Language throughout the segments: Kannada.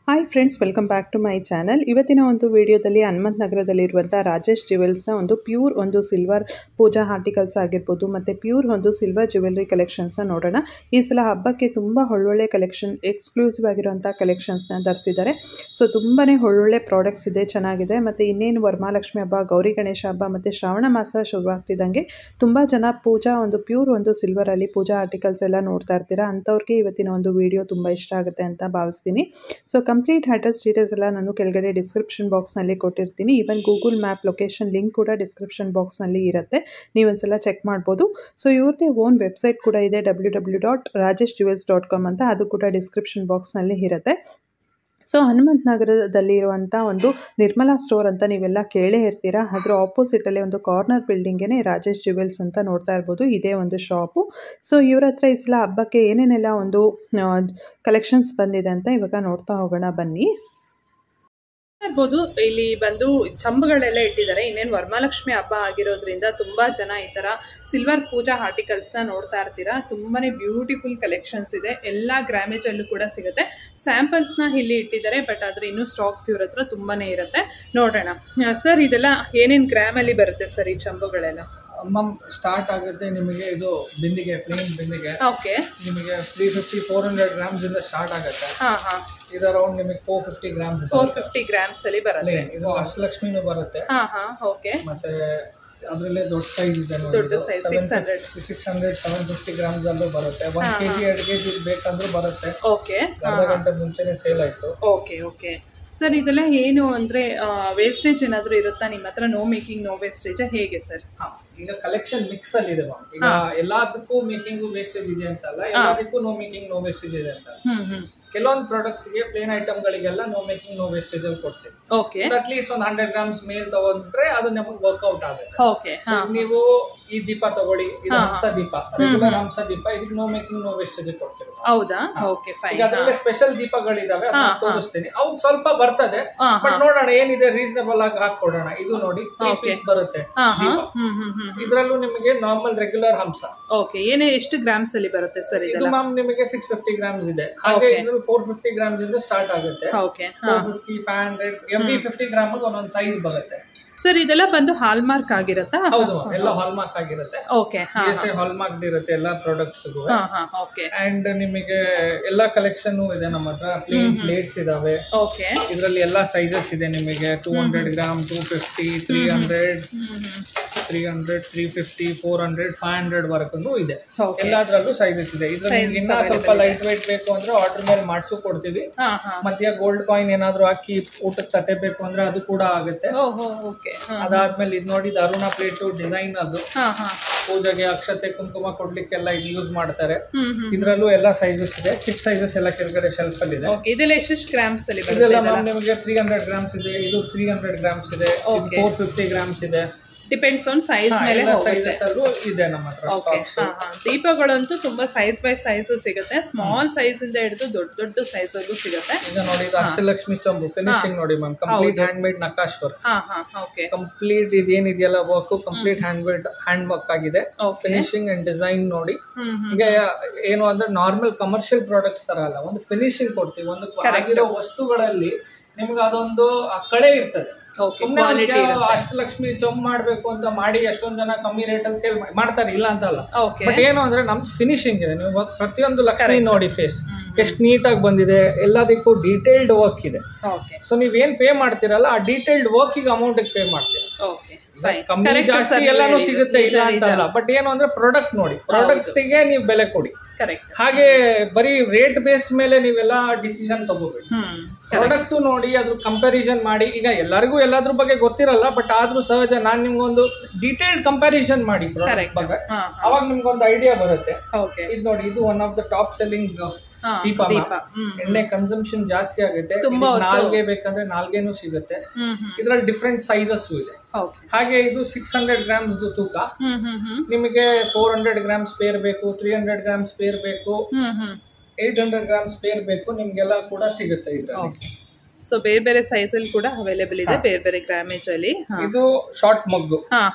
Hi friends, welcome back to my channel. ಇವತ್ತಿನ ಒಂದು ವಿಡಿಯೋದಲ್ಲಿ ಹನುಮಂತ ನಗರದಲ್ಲಿರುವಂಥ ರಾಜೇಶ್ ಜ್ಯುವೆಲ್ಸ್ನ ಒಂದು ಪ್ಯೂರ್ ಒಂದು ಸಿಲ್ವರ್ ಪೂಜಾ ಆರ್ಟಿಕಲ್ಸ್ ಆಗಿರ್ಬೋದು ಮತ್ತು ಪ್ಯೂರ್ ಒಂದು ಸಿಲ್ವರ್ ಜ್ಯುವೆಲ್ರಿ ಕಲೆಕ್ಷನ್ಸ್ನ ನೋಡೋಣ. ಈ ಸಲ ಹಬ್ಬಕ್ಕೆ ತುಂಬ ಒಳ್ಳೊಳ್ಳೆ ಕಲೆಕ್ಷನ್, ಎಕ್ಸ್ಕ್ಲೂಸಿವ್ ಆಗಿರುವಂಥ ಕಲೆಕ್ಷನ್ಸ್ನ ತರಿಸಿದ್ದಾರೆ. ಸೊ ತುಂಬಾ ಒಳ್ಳೊಳ್ಳೆ ಪ್ರಾಡಕ್ಟ್ಸ್ ಇದೆ, ಚೆನ್ನಾಗಿದೆ. ಮತ್ತು ಇನ್ನೇನು ವರಮಹಾಲಕ್ಷ್ಮಿ ಹಬ್ಬ, ಗೌರಿ ಗಣೇಶ ಹಬ್ಬ ಮತ್ತು ಶ್ರಾವಣ ಮಾಸ ಶುರುವಾಗ್ತಿದ್ದಂಗೆ ತುಂಬ ಜನ ಪೂಜಾ ಒಂದು ಪ್ಯೂರ್ ಒಂದು ಸಿಲ್ವರಲ್ಲಿ ಪೂಜಾ ಆರ್ಟಿಕಲ್ಸ್ ಎಲ್ಲ ನೋಡ್ತಾ ಇರ್ತೀರಾ. ಅಂಥವ್ರಿಗೆ ಇವತ್ತಿನ ಒಂದು ವಿಡಿಯೋ ತುಂಬ ಇಷ್ಟ ಆಗುತ್ತೆ ಅಂತ ಭಾವಿಸ್ತೀನಿ. ಸೊ ಕಂಪ್ಲೀಟ್ ಅಡ್ರೆಸ್ ಡೀಟೇಲ್ಸ್ ಎಲ್ಲ ನಾನು ಕೆಳಗಡೆ ಡಿಸ್ಕ್ರಿಪ್ಷನ್ ಬಾಕ್ಸ್ನಲ್ಲಿ ಕೊಟ್ಟಿರ್ತೀನಿ. Even Google map location link ಕೂಡ ಡಿಸ್ಕ್ರಿಪ್ಷನ್ ಬಾಕ್ಸ್ನಲ್ಲಿ ಇರುತ್ತೆ, ನೀವೊಂದ್ಸಲ ಚೆಕ್ ಮಾಡ್ಬೋದು. ಸೊ ಇವ್ರದ್ದೇ ಓನ್ ವೆಬ್ಸೈಟ್ ಕೂಡ ಇದೆ, www.rajeshjewels.com ಅಂತ, ಅದು ಕೂಡ ಡಿಸ್ಕ್ರಿಪ್ಷನ್ ಬಾಕ್ಸ್ನಲ್ಲಿ ಇರುತ್ತೆ. ಸೊ ಹನುಮಂತ ನಗರದಲ್ಲಿರುವಂಥ ಒಂದು ನಿರ್ಮಲಾ ಸ್ಟೋರ್ ಅಂತ ನೀವೆಲ್ಲ ಕೇಳೇ ಇರ್ತೀರಾ. ಅದರ ಆಪೋಸಿಟಲ್ಲಿ ಒಂದು ಕಾರ್ನರ್ ಬಿಲ್ಡಿಂಗೇ ರಾಜೇಶ್ ಜ್ಯುವೆಲ್ಸ್ ಅಂತ ನೋಡ್ತಾ ಇರ್ಬೋದು, ಇದೇ ಒಂದು ಶಾಪು. ಸೊ ಇವ್ರ ಹತ್ರ ಈ ಸಲ ಹಬ್ಬಕ್ಕೆ ಏನೇನೆಲ್ಲ ಒಂದು ಕಲೆಕ್ಷನ್ಸ್ ಬಂದಿದೆ ಅಂತ ಇವಾಗ ನೋಡ್ತಾ ಹೋಗೋಣ ಬನ್ನಿ. ಇರ್ಬೋದು, ಇಲ್ಲಿ ಬಂದು ಚಂಬುಗಳೆಲ್ಲ ಇಟ್ಟಿದ್ದಾರೆ. ಇನ್ನೇನು ವರಮಹಾಲಕ್ಷ್ಮಿ ಹಬ್ಬ ಆಗಿರೋದ್ರಿಂದ ತುಂಬ ಜನ ಈ ಥರ ಸಿಲ್ವರ್ ಪೂಜಾ ಆರ್ಟಿಕಲ್ಸ್ನ ನೋಡ್ತಾ ಇರ್ತೀರಾ. ತುಂಬಾ ಬ್ಯೂಟಿಫುಲ್ ಕಲೆಕ್ಷನ್ಸ್ ಇದೆ, ಎಲ್ಲ ಗ್ರಾಮೇಜಲ್ಲೂ ಕೂಡ ಸಿಗುತ್ತೆ. ಸ್ಯಾಂಪಲ್ಸ್ನ ಇಲ್ಲಿ ಇಟ್ಟಿದ್ದಾರೆ, ಬಟ್ ಆದರೆ ಇನ್ನೂ ಸ್ಟಾಕ್ಸ್ ಇವ್ರ ಹತ್ರ ತುಂಬಾ ಇರುತ್ತೆ. ನೋಡೋಣ ಸರ್, ಇದೆಲ್ಲ ಏನೇನು ಗ್ರಾಮಲ್ಲಿ ಬರುತ್ತೆ ಸರ್ ಈ ಚಂಬುಗಳೆಲ್ಲ? ಮ್ಯಾಮ್ ಸ್ಟಾರ್ಟ್ ಆಗುತ್ತೆ ನಿಮಗೆ ಇದು ಬಿಂದಿಗೆ, ಪ್ಲೇನ್ ಬಿಂದಿಗೆ. ಓಕೆ, ನಿಮಗೆ 350-400 ಗ್ರಾಮ್ಸ್ ಇಂದ ಸ್ಟಾರ್ಟ್ ಆಗುತ್ತೆ. ಇದು ಅರೌಂಡ್ ನಿಮಗೆ 450 ಗ್ರಾಮ್ಸ್ 450 ಗ್ರಾಮ್ಸ್ ಅಲ್ಲಿ ಬರುತ್ತೆ. ಇದು ಅಷ್ಟಲಕ್ಷ್ಮಿನೂ ಬರುತ್ತೆ. ಓಕೆ, ಮತ್ತೆ ಅದರಲ್ಲೇ ದೊಡ್ಡ ಸೈಜ್ ಇದೆ, ದೊಡ್ಡ ಸೈಜ್ 600-750 ಗ್ರಾಮ್ಸ್ ಅಲ್ಲೂ ಬರುತ್ತೆ. 1 kg 2 kg ಬೇಕಂದ್ರೂ ಬರುತ್ತೆ. ಓಕೆ, ಅರ್ಧ ಗಂಟೆ ಮುಂಚೆನೆ ಸೇಲ್ ಆಯ್ತು. ಓಕೆ ಓಕೆ ಸರ್, ಇದೆಲ್ಲ ಏನು ಅಂದರೆ ವೇಸ್ಟೇಜ್ ಏನಾದರೂ ಇರುತ್ತಾ ನಿಮ್ಮ ಹತ್ರ? ನೋ ಮೇಕಿಂಗ್ ನೋ ವೇಸ್ಟೇಜ್ ಹೇಗೆ ಸರ್? ಈಗ ಕಲೆಕ್ಷನ್ ಮಿಕ್ಸ್ ಅಲ್ಲಿ ಇದೆ ಮ್ಯಾಮ್. ಈಗ ಎಲ್ಲದಕ್ಕೂ ಮೇಕಿಂಗ್ ವೇಸ್ಟೇಜ್ ಇದೆ ಅಂತಲ್ಲ, ಎಲ್ಲದಕ್ಕೂ ನೋ ಮೇಕಿಂಗ್ ನೋ ವೇಸ್ಟೇಜ್ ಇದೆ ಅಂತ. ಕೆಲವೊಂದು ಪ್ರಾಡಕ್ಟ್ಸ್ ಗೆ ಪ್ಲೇನ್ ಐಟಮ್ ಗಳಿಗೆಲ್ಲ ನೋ ಮೇಕಿಂಗ್ ನೋ ವೇಸ್ಟೇಜ್ ಅಲ್ಲಿ ಕೊಡ್ತೀವಿ. ಓಕೆ, ಅಟ್ಲೀಸ್ಟ್ ಒಂದು 100 ಗ್ರಾಮ್ಸ್ ಮೇಲ್ ತಗೊಂಡ್ರೆ ಅದು ನಮಗೆ ವರ್ಕ್ಔಟ್ ಆಗುತ್ತೆ. ಓಕೆ, ನೀವು ಈ ದೀಪ ತಗೊಳ್ಳಿ, ಇದು ಹಂಸ ದೀಪ, ರೆಗ್ಯುಲರ್ ಹಂಸ ದೀಪ, ಇದಕ್ಕೆ ನೋ ಮೇಕಿಂಗ್ ನೋ ವೇಸ್ಟೇಜ್ ಕೊಡ್ತೀವಿ. ಹೌದಾ? Okay fine. ಈಗ ಅದರಲ್ಲಿ ಸ್ಪೆಷಲ್ ದೀಪಗಳಿದಾವೆ, ಅದನ್ನ ತೋರಿಸ್ತೀನಿ. ಅವು ಸ್ವಲ್ಪ ಬರ್ತದೆ, ಬಟ್ ನೋಡೋಣ ಏನಿದೆ ರೀಸನಬಲ್ ಆಗಿ ಹಾಕೊಡೋಣ. ಇದು ನೋಡಿ 3 ಪೀಸ್ ಬರುತ್ತೆ ದೀಪ. ಇದರಲ್ಲೂ ನಿಮಗೆ ನಾರ್ಮಲ್ ರೆಗ್ಯುಲರ್ ಹಂಸ. ಓಕೆ, ಎಷ್ಟು ಗ್ರಾಮ್ಸ್ ಅಲ್ಲಿ ಬರುತ್ತೆ ಸರ್ ಇದು? ಮ್ಯಾಮ್ ನಿಮಗೆ 650 ಗ್ರಾಮ್ಸ್ ಇದೆ. ಹಾಗೆ ಇದ್ರಲ್ಲಿ 450 ಗ್ರಾಮ್ಸ್ ಇಂದ ಸ್ಟಾರ್ಟ್ ಆಗುತ್ತೆ. ಓಕೆ, 450, 500, every 50 ಗ್ರಾಮ್ ಒಂದೊಂದು ಸೈಜ್ ಬರುತ್ತೆ ಸರ್. ಇದೆಲ್ಲ ಬಂದು ಹಾಲ್ ಮಾರ್ಕ್ ಆಗಿರುತ್ತಾ? ಹೌದು, ಎಲ್ಲ ಹಾಲ್ ಮಾರ್ಕ್ ಆಗಿರುತ್ತೆ. ಓಕೆ, ಹಾಲ್ ಮಾರ್ಕ್ ಇರುತ್ತೆ ಎಲ್ಲ ಪ್ರಾಡಕ್ಟ್ಸ್. ಓಕೆ, ಅಂಡ್ ನಿಮಗೆ ಎಲ್ಲಾ ಕಲೆಕ್ಷನ್ ಇದೆ ನಮ್ಮ ಹತ್ರ. ಪ್ಲೇನ್ ಪ್ಲೇಟ್ಸ್ ಇದಾವೆ. ಓಕೆ, ಇದರಲ್ಲಿ ಎಲ್ಲಾ ಸೈಜಸ್ ಇದೆ ನಿಮಗೆ. 200 ಗ್ರಾಮ್, 250, 300, 350, 400, 500 ವರೆಗೂ ಇದೆ. ಎಲ್ಲಾದ್ರಲ್ಲೂ ಸೈಜಸ್ ಇದೆ. ಇದ್ರಲ್ಲಿ ಇನ್ನ ಸ್ವಲ್ಪ ಲೈಟ್ ವೇಟ್ ಬೇಕು ಅಂದ್ರೆ ಆರ್ಡರ್ ಮೇಲೆ ಮಾಡ್ಸು ಕೊಡ್ತೀವಿ. ಮಧ್ಯ ಗೋಲ್ಡ್ ಕಾಯಿನ್ ಏನಾದ್ರು ಹಾಕಿ ಊಟಕ್ಕೆ ತಟ್ಟೆ ಬೇಕು ಅಂದ್ರೆ ಅದು ಕೂಡ ಆಗುತ್ತೆ. ಅದಾದ್ಮೇಲೆ ಇದು ನೋಡಿ, ಅರುಣ ಪ್ಲೇಟ್ ಡಿಸೈನ್, ಅದು ಪೂಜೆಗೆ ಅಕ್ಷತೆ ಕುಂಕುಮ ಕೊಡ್ಲಿಕ್ಕೆಲ್ಲ ಇದು ಯೂಸ್ ಮಾಡ್ತಾರೆ. ಇದ್ರಲ್ಲೂ ಎಲ್ಲಾ ಸೈಜಸ್ ಇದೆ. ಚಿಕ್ಕ ಸೈಜಸ್ ಎಲ್ಲ ಕೆಳಗಡೆ ಶೆಲ್ಫ್ ಅಲ್ಲಿ ಇದೆ. ಇದೆಲ್ಲ ಎಷ್ಟು ಗ್ರಾಮ್ಸ್ ಅಲ್ಲಿ? ಇದೆಲ್ಲ ನಿಮಗೆ 300 ಗ್ರಾಮ್ಸ್ ಇದೆ, ಇದು 300 ಗ್ರಾಮ್ಸ್ ಇದೆ, 450 ಗ್ರಾಮ್ಸ್ ಇದೆ. ಡಿಪೆಂಡ್ಸ್ ಆನ್ ಸೈಜ್ ಮೇಲೆ ಇದೆ ನಮ್ಮ ಹತ್ರ. ದೀಪಗಳಂತೂ ತುಂಬಾ ಸೈಜ್ ಬೈ ಸೈಜ್ ಸಿಗುತ್ತೆ. ಸ್ಮಾಲ್ ಸೈಜ್ ಇಂದ ಹಿಡಿದು ದೊಡ್ಡ ದೊಡ್ಡ ಸೈಜ್ ವರೆಗೂ ಸಿಗುತ್ತೆ. ಈಗ ನೋಡಿ, ಇದು ಅಷ್ಟಲಕ್ಷ್ಮಿ ಚಂಬು ಫಿನಿಶಿಂಗ್ ನೋಡಿ ಮ್ಯಾಮ್, ಕಂಪ್ಲೀಟ್ ಹ್ಯಾಂಡ್ ಮೇಡ್ ನಕಾಶ್ ವರ್ಕ್. ಕಂಪ್ಲೀಟ್ ಇದೇನಿದೆಯಲ್ಲ ವರ್ಕ್ ಕಂಪ್ಲೀಟ್ ಹ್ಯಾಂಡ್ ವರ್ಕ್ ಆಗಿದೆ. ಫಿನಿಶಿಂಗ್ ಅಂಡ್ ಡಿಸೈನ್ ನೋಡಿ. ಈಗ ಏನು ಅಂದ್ರೆ ನಾರ್ಮಲ್ ಕಮರ್ಷಿಯಲ್ ಪ್ರಾಡಕ್ಟ್ಸ್ ತರ ಅಲ್ಲ, ಒಂದು ಫಿನಿಶಿಂಗ್ ಕೊಡ್ತೀವಿ. ಒಂದು ಆಗಿರೋ ವಸ್ತುಗಳಲ್ಲಿ ನಿಮ್ಗೆ ಅದೊಂದು ಕಳೆ ಇರ್ತದೆ. ಅಷ್ಟಲಕ್ಷ್ಮಿ ಚೊಂಬ್ ಮಾಡ್ಬೇಕು ಅಂತ ಮಾಡಿ ಎಷ್ಟೊಂದ್ ಜನ ಕಮ್ಮಿ ರೇಟ್ ಅಲ್ಲಿ ಸೇಲ್ ಮಾಡ್ತಾರೆ, ಇಲ್ಲ ಅಂತಲ್ಲ. ಬಟ್ ಏನು ಅಂದ್ರೆ ನಮ್ದು ಫಿನಿಶಿಂಗ್ ಇದೆ. ನೀವು ಪ್ರತಿಯೊಂದು ಲಕ್ಷ್ಮಿ ನೋಡಿ ಫೇಸ್ ಎಷ್ಟು ನೀಟಾಗಿ ಬಂದಿದೆ, ಎಲ್ಲದಕ್ಕೂ ಡೀಟೇಲ್ಡ್ ವರ್ಕ್ ಇದೆ. ಸೊ ನೀವೇನ್ ಪೇ ಮಾಡ್ತೀರಲ್ಲ, ಆ ಡೀಟೇಲ್ಡ್ ವರ್ಕ್ ಗೆ ಅಮೌಂಟ್ ಪೇ ಮಾಡ್ತೀರಾ. ಕಮ್ಮಿ ಜಾಸ್ತಿ ಎಲ್ಲಾನು ಸಿಗುತ್ತೆ, ಇಲ್ಲ ಅಂತಲ್ಲ. ಬಟ್ ಏನು ಅಂದ್ರೆ ಪ್ರಾಡಕ್ಟ್ ನೋಡಿ, ಪ್ರಾಡಕ್ಟ್ ಗೆ ನೀವು ಬೆಲೆ ಕೊಡಿ. ಹಾಗೆ ಬರೀ ರೇಟ್ ಬೇಸ್ಡ್ ಮೇಲೆ ನೀವೆಲ್ಲ ಡಿಸಿಷನ್ ತಗೋಬೇಕು. ಪ್ರಾಡಕ್ಟ್ ನೋಡಿ ಅದ್ರ ಕಂಪ್ಯಾರಿಸನ್ ಮಾಡಿ. ಈಗ ಎಲ್ಲರಿಗೂ ಎಲ್ಲಾದ್ರ ಬಗ್ಗೆ ಗೊತ್ತಿರಲ್ಲ, ಬಟ್ ಆದ್ರೂ ಸಹಜ ನಾನು ನಿಮ್ಗೊಂದು ಡೀಟೇಲ್ಡ್ ಕಂಪ್ಯಾರಿಸನ್ ಮಾಡಿ ಪ್ರಾಡಕ್ಟ್ ಬಗ್ಗೆ, ಅವಾಗ ನಿಮ್ಗೊಂದು ಐಡಿಯಾ ಬರುತ್ತೆ. ಇದು ನೋಡಿ, ಇದು one of the top selling ದೀಪ. ಎಣ್ಣೆ ಕನ್ಸಂಪ್ಷನ್ ಜಾಸ್ತಿ ಆಗುತ್ತೆ. ನಾಲ್ಗೆ ಬೇಕಂದ್ರೆ ನಾಲ್ಗೆನೂ ಸಿಗುತ್ತೆ. ಇದ್ರಲ್ಲಿ ಡಿಫ್ರೆಂಟ್ ಸೈಜಸ್ ಇದೆ. ಹಾಗೆ ಇದು 600 ಗ್ರಾಮ್ಸ್ ತೂಕ. ನಿಮಗೆ 400 ಗ್ರಾಮ್ಸ್ ಸ್ಪೇರ್ ಬೇಕು, 300 ಗ್ರಾಮ್ಸ್ ಸ್ಪೇರ್ ಬೇಕು, 800 ಗ್ರಾಮ್ಸ್ ಸ್ಪೇರ್ ಬೇಕು, ನಿಮ್ಗೆಲ್ಲ ಕೂಡ ಸಿಗುತ್ತೆ ಇದ್ರಲ್ಲಿ. ಸೊ ಬೇರೆ ಬೇರೆ ಸೈಜ್ ಅಲ್ಲಿ ಕೂಡ ಅವೈಲೇಬಲ್ ಇದೆ, ಬೇರೆ ಬೇರೆ ಗ್ರಾಮೇಜ್ ಅಲ್ಲಿ. ಇದು ಶಾರ್ಟ್ ಮಗ್ಗು,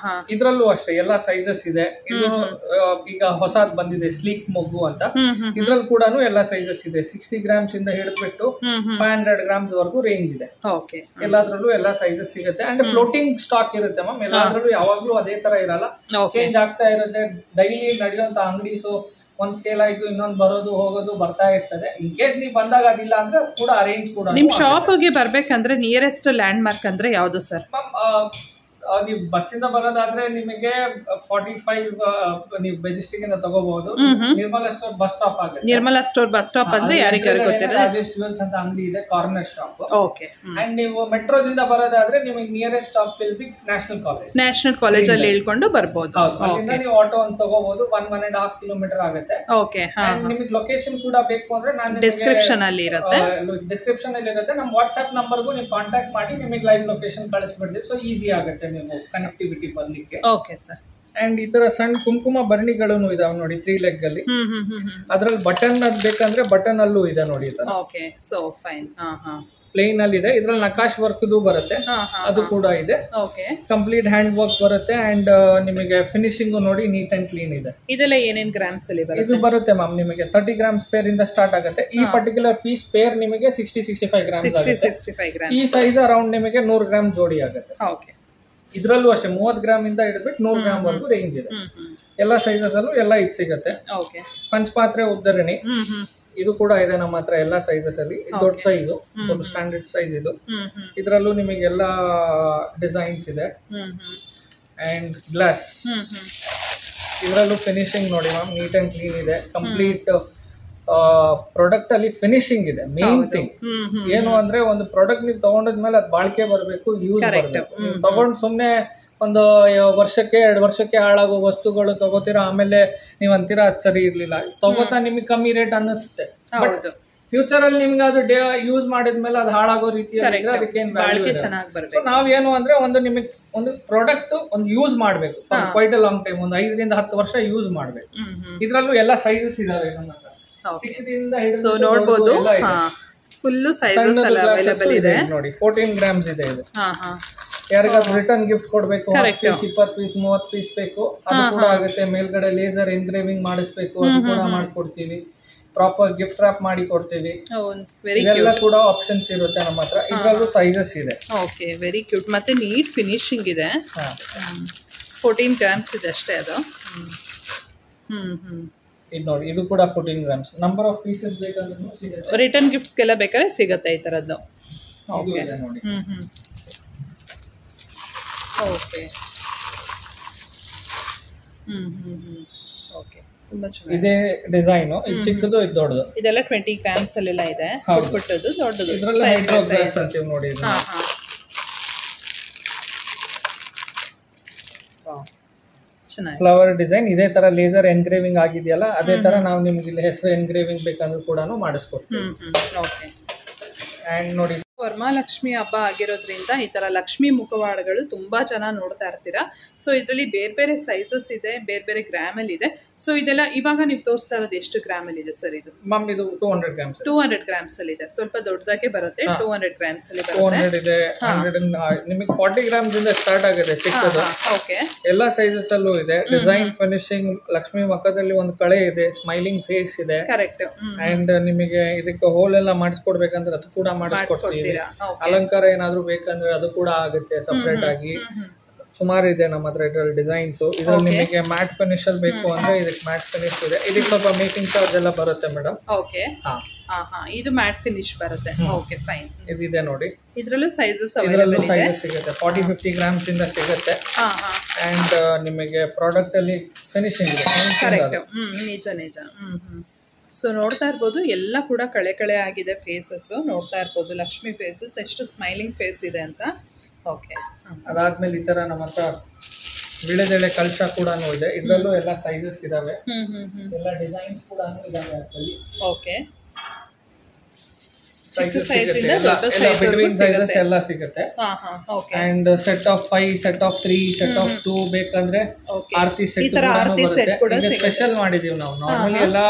ಇದ್ರಲ್ಲೂ ಅಷ್ಟೇ ಎಲ್ಲಾ ಸೈಜಸ್ ಇದೆ. ಇದು ಈಗ ಹೊಸದ್ ಬಂದಿದೆ ಸ್ಲೀಕ್ ಮಗ್ಗು ಅಂತ, ಇದ್ರಲ್ಲಿ ಕೂಡ ಎಲ್ಲಾ ಸೈಜಸ್ ಇದೆ. 60 ಗ್ರಾಮ್ಸ್ ಇಂದ ಹಿಡಿದ್ಬಿಟ್ಟು 500 ಗ್ರಾಮ್ಸ್ ವರೆಗೂ ರೇಂಜ್ ಇದೆ. ಎಲ್ಲಾದ್ರಲ್ಲೂ ಎಲ್ಲಾ ಸೈಜಸ್ ಸಿಗುತ್ತೆ. ಅಂಡ್ ಫ್ಲೋಟಿಂಗ್ ಸ್ಟಾಕ್ ಇರುತ್ತೆ ಮ್ಯಾಮ್, ಎಲ್ಲಾದ್ರಲ್ಲೂ ಯಾವಾಗ್ಲೂ ಅದೇ ತರ ಇರಲ್ಲ, ಚೇಂಜ್ ಆಗ್ತಾ ಇರುತ್ತೆ. ಡೈಲಿ ನಡೆಯುವಂತ ಅಂಗಡಿ, ಸೊ ಒಂದ್ ಸೇಲ್ ಆಯ್ತು ಇನ್ನೊಂದು ಬರೋದು ಹೋಗೋದು ಬರ್ತಾ ಇರ್ತದೆ. ಇನ್ ಕೇಸ್ ನೀವು ಬಂದಾಗ ಅದಿಲ್ಲ ಅಂದ್ರೆ ಕೂಡ ಅರೇಂಜ್ ಕೂಡ. ನಿಮ್ ಶಾಪ್ ಗೆ ಬರ್ಬೇಕಂದ್ರೆ ನಿಯರೆಸ್ಟ್ ಲ್ಯಾಂಡ್ ಮಾರ್ಕ್ ಅಂದ್ರೆ ಯಾವ್ದು ಸರ್? ನೀವು ಬಸ್ಸಿಂದ ಬರೋದಾದ್ರೆ ನಿಮಗೆ 45 ನೀವು ಮೆಜೆಸ್ಟಿಕ್ ಇಂದ ತಗೋಬಹುದು. ನಿರ್ಮಲಾ ಸ್ಟೋರ್ ಬಸ್ ಸ್ಟಾಪ್ ಆಗುತ್ತೆ. ನಿರ್ಮಲಾ ಸ್ಟೋರ್ ಬಸ್ ಸ್ಟಾಪ್ ಅಂದ್ರೆ ಯಾರಿಗಾರು ಗೊತ್ತಿಲ್ಲ, ರಾಜೇಶ್ ಜ್ಯುವೆಲ್ಸ್ ಅಂತ ಅಂಗಡಿ ಇದೆ, ಕಾರ್ನರ್ ಶಾಪ್. ಓಕೆ. ಅಂಡ್ ನೀವು ಮೆಟ್ರೋದಿಂದ ಬರೋದಾದ್ರೆ ನಿಮಗೆ nearest stop will be national college. National college ಅಲ್ಲಿ ಇಳ್ಕೊಂಡು ಬರ್ಬೋದು. ಅಲ್ಲಿಂದ ನೀವು ಆಟೋ ಒಂದು ತಗೋಬಹುದು, 1.5 ಕಿಲೋಮೀಟರ್ ಆಗುತ್ತೆ. ಓಕೆ. ನಿಮಗೆ ಲೊಕೇಶನ್ ಕೂಡ ಬೇಕು ಅಂದ್ರೆ ನಾನು ಡಿಸ್ಕ್ರಿಪ್ಷನ್ ಅಲ್ಲಿ ಇರುತ್ತೆ, ನಮ್ಮ ವಾಟ್ಸ್ಆಪ್ ನಂಬರ್ಗೂ ನೀವು ಕಾಂಟ್ಯಾಕ್ಟ್ ಮಾಡಿ ನಿಮಗೆ ಲೈವ್ ಲೊಕೇಶನ್ ಕಳಿಸ್ಬಿಡ್ತೀವಿ. ಸೊ ಈಸಿ ಆಗುತ್ತೆ ನೀವು ಕನೆಕ್ಟಿವಿಟಿ ಬರ್ಲಿಕ್ಕೆ. Okay sir. ಅಂಡ್ ಈ ತರ ಸಣ್ಣ ಕುಂಕುಮ ಭರಣಿಗಳು ಇದಾವೆ ನೋಡಿ 3 ಲೆಗ್ ಅಲ್ಲಿ. ಅದ್ರಲ್ಲಿ ಬಟನ್ ಬೇಕಂದ್ರೆ ಬಟನ್ ಅಲ್ಲೂ ಇದೆ ನೋಡಿ. Okay, so fine. ಪ್ಲೇನ್ ಅಲ್ಲಿ ಇದೆ, ಇದ್ರಲ್ಲಿ ನಕಾಶ್ ವರ್ಕ್ ಬರುತ್ತೆ, ಅದು ಕೂಡ ಇದೆ. ಓಕೆ, ಕಂಪ್ಲೀಟ್ ಹ್ಯಾಂಡ್ ವರ್ಕ್ ಬರುತ್ತೆ. ಅಂಡ್ ನಿಮಗೆ ಫಿನಿಶಿಂಗ್ ನೋಡಿ ನೀಟ್ ಅಂಡ್ ಕ್ಲೀನ್ ಇದೆ. ಇದೆಲ್ಲ ಏನೇನ್ ಗ್ರಾಮ್ಸ್ ಅಲ್ಲಿ ಬರುತ್ತೆ? ಇದು ಬರುತ್ತೆ ಮ್ಯಾಮ್ ನಿಮಗೆ 30 ಗ್ರಾಮ್ಸ್ ಪೇರ್ ಇಂದ ಸ್ಟಾರ್ಟ್ ಆಗುತ್ತೆ. ಈ ಪರ್ಟಿಕ್ಯುಲರ್ ಪೀಸ್ ಪೇರ್ ನಿಮಗೆ 60-65 ಗ್ರಾಮ್ಸ್ ಆಗುತ್ತೆ. ಈ ಸೈಜ್ ಅರೌಂಡ್ ನಿಮಗೆ 100 ಗ್ರಾಮ್ ಜೋಡಿ ಆಗುತ್ತೆ. ಓಕೆ. ಇದ್ರಲ್ಲೂ ಅಷ್ಟೇ 30 ಗ್ರಾಮ್ ಇಂದ ಹಿಡಿದ್ಬಿಟ್ಟು 100 ಗ್ರಾಮ್ ವರೆಗೂ ರೇಂಜ್ ಇದೆ. ಎಲ್ಲಾ ಸೈಜಸ್ ಅಲ್ಲೂ ಎಲ್ಲ ಇದು ಸಿಗುತ್ತೆ. ಓಕೆ. ಪಂಚಪಾತ್ರೆ ಉದ್ದರಣಿ ಇದು ಕೂಡ ಇದೆ ನಮ್ಮ ಹತ್ರ ಎಲ್ಲಾ ಸೈಜಸ್ ಅಲ್ಲಿ. ದೊಡ್ಡ ಸೈಜು, ಸ್ಟ್ಯಾಂಡರ್ಡ್ ಸೈಜ್ ಇದು. ಇದ್ರಲ್ಲೂ ನಿಮಗೆ ಎಲ್ಲಾ ಡಿಸೈನ್ಸ್ ಇದೆ. ಅಂಡ್ ಗ್ಲಾಸ್ ಇದ್ರಲ್ಲೂ ಫಿನಿಶಿಂಗ್ ನೋಡಿ ಮ್ಯಾಮ್, ನೀಟ್ ಅಂಡ್ ಕ್ಲೀನ್ ಇದೆ. ಕಂಪ್ಲೀಟ್ ಪ್ರಾಡಕ್ಟ್ ಅಲ್ಲಿ ಫಿನಿಶಿಂಗ್ ಇದೆ. ಮೇನ್ ಥಿಂಗ್ ಏನು ಅಂದ್ರೆ ಒಂದು ಪ್ರಾಡಕ್ಟ್ ನೀವು ತಗೊಂಡದ್ಮೇಲೆ ಅದು ಬಾಳಿಕೆ ಬರಬೇಕು, ಯೂಸ್ ಬರಬೇಕು. ನೀವು ತಗೊಂಡ್ ಸುಮ್ನೆ ಒಂದು ವರ್ಷಕ್ಕೆ 2 ವರ್ಷಕ್ಕೆ ಹಾಳಾಗೋ ವಸ್ತುಗಳು ತಗೋತೀರಾ, ಆಮೇಲೆ ನೀವ್ ಅಂತೀರಾ ಅದು ಸರಿ ಇರ್ಲಿಲ್ಲ, ತಗೋತಾ ನಿಮಗೆ ಕಮ್ಮಿ ರೇಟ್ ಅನ್ನಿಸುತ್ತೆ. ಬಟ್ ಫ್ಯೂಚರ್ ಅಲ್ಲಿ ನಿಮ್ಗೆ ಅದು ಯೂಸ್ ಮಾಡಿದ್ಮೇಲೆ ಅದು ಹಾಳಾಗೋ ರೀತಿಯಲ್ಲಿ ಅದಕ್ಕೇನು ಬಾಳಿಕೆ ಚೆನ್ನಾಗಿ ಬರುತ್ತೆ. ಸೊ ನಾವೇನು ಅಂದ್ರೆ ಒಂದು ಒಂದು ಪ್ರಾಡಕ್ಟ್ ಒಂದು ಯೂಸ್ ಮಾಡ್ಬೇಕು ಕ್ವೈಟ್ ಅ ಲಾಂಗ್ ಟೈಮ್, ಒಂದು 5ರಿಂದ 10 ವರ್ಷ ಯೂಸ್ ಮಾಡ್ಬೇಕು. ಇದ್ರಲ್ಲೂ ಎಲ್ಲ ಸೈಜಸ್ ಇದಾವೆ ನಮ್ಮ ಹತ್ರ. ಸೊ ನೋಡಬಹುದು ಫುಲ್ ಸೈಜಸ್ ಎಲ್ಲ ಅವೈಲೇಬಲ್ ಇದೆ ನೋಡಿ. 14 ಗ್ರಾಮ್ಸ್ ಇದೆ ಇದು. ಯಾರಿಗಾದ್ರೂ ರಿಟರ್ನ್ ಗಿಫ್ಟ್ ಕೊಡ್ಬೇಕು, 20 ಪೀಸ್ 30 ಪೀಸ್ ಬೇಕು, ಅದು ಕೂಡ ಆಗುತ್ತೆ. ಮೇಲ್ಗಡೆ ಲೇಸರ್ ಎನ್ಗ್ರೇವಿಂಗ್ ಮಾಡಿಸ್ಬೇಕು, ಅದು ಕೂಡ ಮಾಡ್ಕೊಡ್ತೀವಿ. ಪ್ರಾಪರ್ ಗಿಫ್ಟ್ ರ್ಯಾಪ್ ಮಾಡಿ ಕೊಡ್ತೀವಿ. ಇದೆಲ್ಲ ಕೂಡ ಆಪ್ಷನ್ಸ್ ಇರುತ್ತೆ ನಮ್ಮ ಹತ್ರ. ಇದ್ರಲ್ಲೂ ಸೈಜಸ್ ಇದೆ. Okay, very cute. ಮತ್ತೆ ನೀಟ್ ಫಿನಿಶಿಂಗ್ ಇದೆ. 14 ಗ್ರಾಮ್ಸ್ ಇದೆ ಅಷ್ಟೇ ಅದು. ಇದು ನೋಡಿ, ಇದು ಕೂಡ 14 ಗ್ರಾಮ್ಸ್. ನಂಬರ್ ಆಫ್ ಪೀಸಸ್ ಬೇಕಾದ್ರೂ ಸಿಗುತ್ತೆ. ರಿಟರ್ನ್ ಗಿಫ್ಟ್ಸ್ಗೆಲ್ಲ ಬೇಕಾದ್ರೆ ಸಿಗುತ್ತೆ ಈ ತರದ್ದು. ಓಕೆ ನೋಡಿ. ಓಕೆ. ಓಕೆ, ತುಂಬಾ ಚೆನ್ನಾಗಿದೆ. ಇದೇ ಡಿಸೈನ್, ಇದು ಚಿಕ್ಕದು, ಇದು ದೊಡ್ಡದು. ಇದೆಲ್ಲ 20 ಗ್ರಾಮ್ಸ್ ಅಲ್ಲೆಲ್ಲ ಇದೆ. ಪುಟ್ಟದ್ದು ದೊಡ್ಡದು. ಇದರಲ್ಲಿ ಹೈಡ್ರೋ ಗ್ಲಾಸ್ ಅಂತೀವಿ ನೋಡಿ. ಇದು ಫ್ಲವರ್ ಡಿಸೈನ್ ಇದೇ ತರ ಲೇಸರ್ ಎನ್ಗ್ರೇವಿಂಗ್ ಆಗಿದೆಯಲ್ಲ, ಅದೇ ತರ ನಾವು ನಿಮ್ಗೆ ಇಲ್ಲಿ ಹೆಸರು ಎನ್ಗ್ರೇವಿಂಗ್ ಬೇಕಂದ್ರೂ ಕೂಡ ಮಾಡಿಸ್ಕೊಡ್ತೀವಿ. ಓಕೆ. ಅಂಡ್ ನೋಡಿ, ವರಮಹಾಲಕ್ಷ್ಮಿ ಹಬ್ಬ ಆಗಿರೋದ್ರಿಂದ ಈ ತರ ಲಕ್ಷ್ಮಿ ಮುಖವಾಡಗಳು ತುಂಬಾ ಜನ ನೋಡ್ತಾ ಇರ್ತೀರಾ. ಸೊ ಇದರಲ್ಲಿ ಬೇರೆ ಬೇರೆ ಸೈಜಸ್ ಇದೆ, ಬೇರೆ ಬೇರೆ ಗ್ರಾಮ್ ಅಲ್ಲಿ ಇದೆ. ಸೊ ಇದೆಲ್ಲ ಇವಾಗ ನೀವು ತೋರಿಸ್ತಾ ಇರೋದು ಎಷ್ಟು ಗ್ರಾಮ್ ಅಲ್ಲಿ ಇದೆ ಸರ್? ಇದು ಮ್ಯಾಮ್ ಇದು 200 ಗ್ರಾಮ್ಸ್. 200 ಗ್ರಾಮ್ಸ್ ಅಲ್ಲಿ ಇದೆ. ಸ್ವಲ್ಪ ದೊಡ್ಡದಾಗೆ ಬರುತ್ತೆ. 200 ಗ್ರಾಮ್ಸ್ ಅಲ್ಲಿ ಬರುತ್ತೆ. 200 ಇದೆ. 100 ನಿಮಗೆ 40 ಗ್ರಾಮ್ಸ್ ಇಂದ ಸ್ಟಾರ್ಟ್ ಆಗುತ್ತೆ ಚಿಕ್ಕದು. ಓಕೆ. ಎಲ್ಲಾ ಸೈಜಸ್ ಅಲ್ಲೂ ಇದೆ. ಡಿಸೈನ್ ಫಿನಿಶಿಂಗ್, ಲಕ್ಷ್ಮಿ ಮುಖದಲ್ಲಿ ಒಂದು ಕಳೆ ಇದೆ, ಸ್ಮೈಲಿಂಗ್ ಫೇಸ್ ಇದೆ. ಕರೆಕ್ಟ್. ಅಂಡ್ ನಿಮಗೆ ಇದಕ್ಕೆ ಹೋಲ್ ಎಲ್ಲ ಮಾಡಿಸ್ಕೊಡ್ಬೇಕಂದ್ರೆ ಅದು ಕೂಡ ಮಾಡಿಸ್ಕೊಡ್ತೀವಿ. ಅಲಂಕಾರ ಏನಾದ್ರು ಬೇಕಂದ್ರೆ ಅದು ಕೂಡ ಆಗುತ್ತೆ ಸಪರೇಟ್ ಆಗಿ. ಸುಮಾರು ಇದೆ ನಮ್ಮ ಹತ್ರ ಇದರಲ್ಲಿ ಡಿಸೈನ್ಸ್. ಇದ್ರಲ್ಲಿ ನಿಮಗೆ ಮ್ಯಾಟ್ ಫಿನಿಶ್ ಅಲ್ಲಿ ಬೇಕು ಅಂದ್ರೆ ಇದಕ್ಕೆ ಮ್ಯಾಟ್ ಫಿನಿಶ್ ಇದೆ. ಇದಕ್ಕೆ ಸ್ವಲ್ಪ ಮೇಕಿಂಗ್ ಚಾರ್ಜ್ ಎಲ್ಲ ಬರುತ್ತೆ ಮೇಡಮ್. ಓಕೆ. ಇದು ಮ್ಯಾಟ್ ಫಿನಿಶ್ ಬರುತ್ತೆ. Okay, fine. ಇದಿದೆ ನೋಡಿ. ಇದರಲ್ಲೂ ಸೈಜಸ್ ಇದರಲ್ಲೂ ಸೈಜಸ್ ಸಿಗುತ್ತೆ. 40-50 ಗ್ರಾಮ್ಸ್ ಇಂದ ಸಿಗುತ್ತೆ. ಅಂಡ್ ನಿಮಗೆ ಪ್ರಾಡಕ್ಟ್ ಅಲ್ಲಿ ಫಿನಿಶಿಂಗ್ ಇದೆ. ಕರೆಕ್ಟ್. ನಿಜ ನಿಜ. ಸೊ ನೋಡ್ತಾ ಇರ್ಬೋದು ಎಲ್ಲ ಕೂಡ ಕಳೆ ಆಗಿದೆ ಫೇಸಸ್. ನೋಡ್ತಾ ಇರ್ಬೋದು ಲಕ್ಷ್ಮಿ ಫೇಸಸ್ ಎಷ್ಟು ಸ್ಮೈಲಿಂಗ್ ಫೇಸ್ ಇದೆ ಅಂತ. ಓಕೆ. ಅದಾದ್ಮೇಲೆ ಈ ತರ ನಮ್ಮ ಹತ್ರ ವಿಳೆದೆಳೆ ಕಲಶ ಕೂಡ ಇದೆ. ಇದರಲ್ಲೂ ಎಲ್ಲ ಸೈಜಸ್ ಇದಾವೆ. ಎಲ್ಲ ಡಿಸೈನ್ಸ್ ಕೂಡ ಇದಾವೆ ಅದರಲ್ಲಿ. ಓಕೆ. ಸೈಜಸ್ ಸಿಗುತ್ತೆ, ಬಿಟ್ವೀನ್ ಸೈಜಸ್ ಎಲ್ಲ ಸಿಗುತ್ತೆ. And set of 5, set of 3, set of 2 ಬೇಕಂದ್ರೆ ಆರ್ತಿ ಸೆಟ್ ಬರುತ್ತೆ. ಸ್ಪೆಷಲ್ ಮಾಡಿದೀವಿ ನಾವು. ನಾರ್ಮಲಿ ಎಲ್ಲ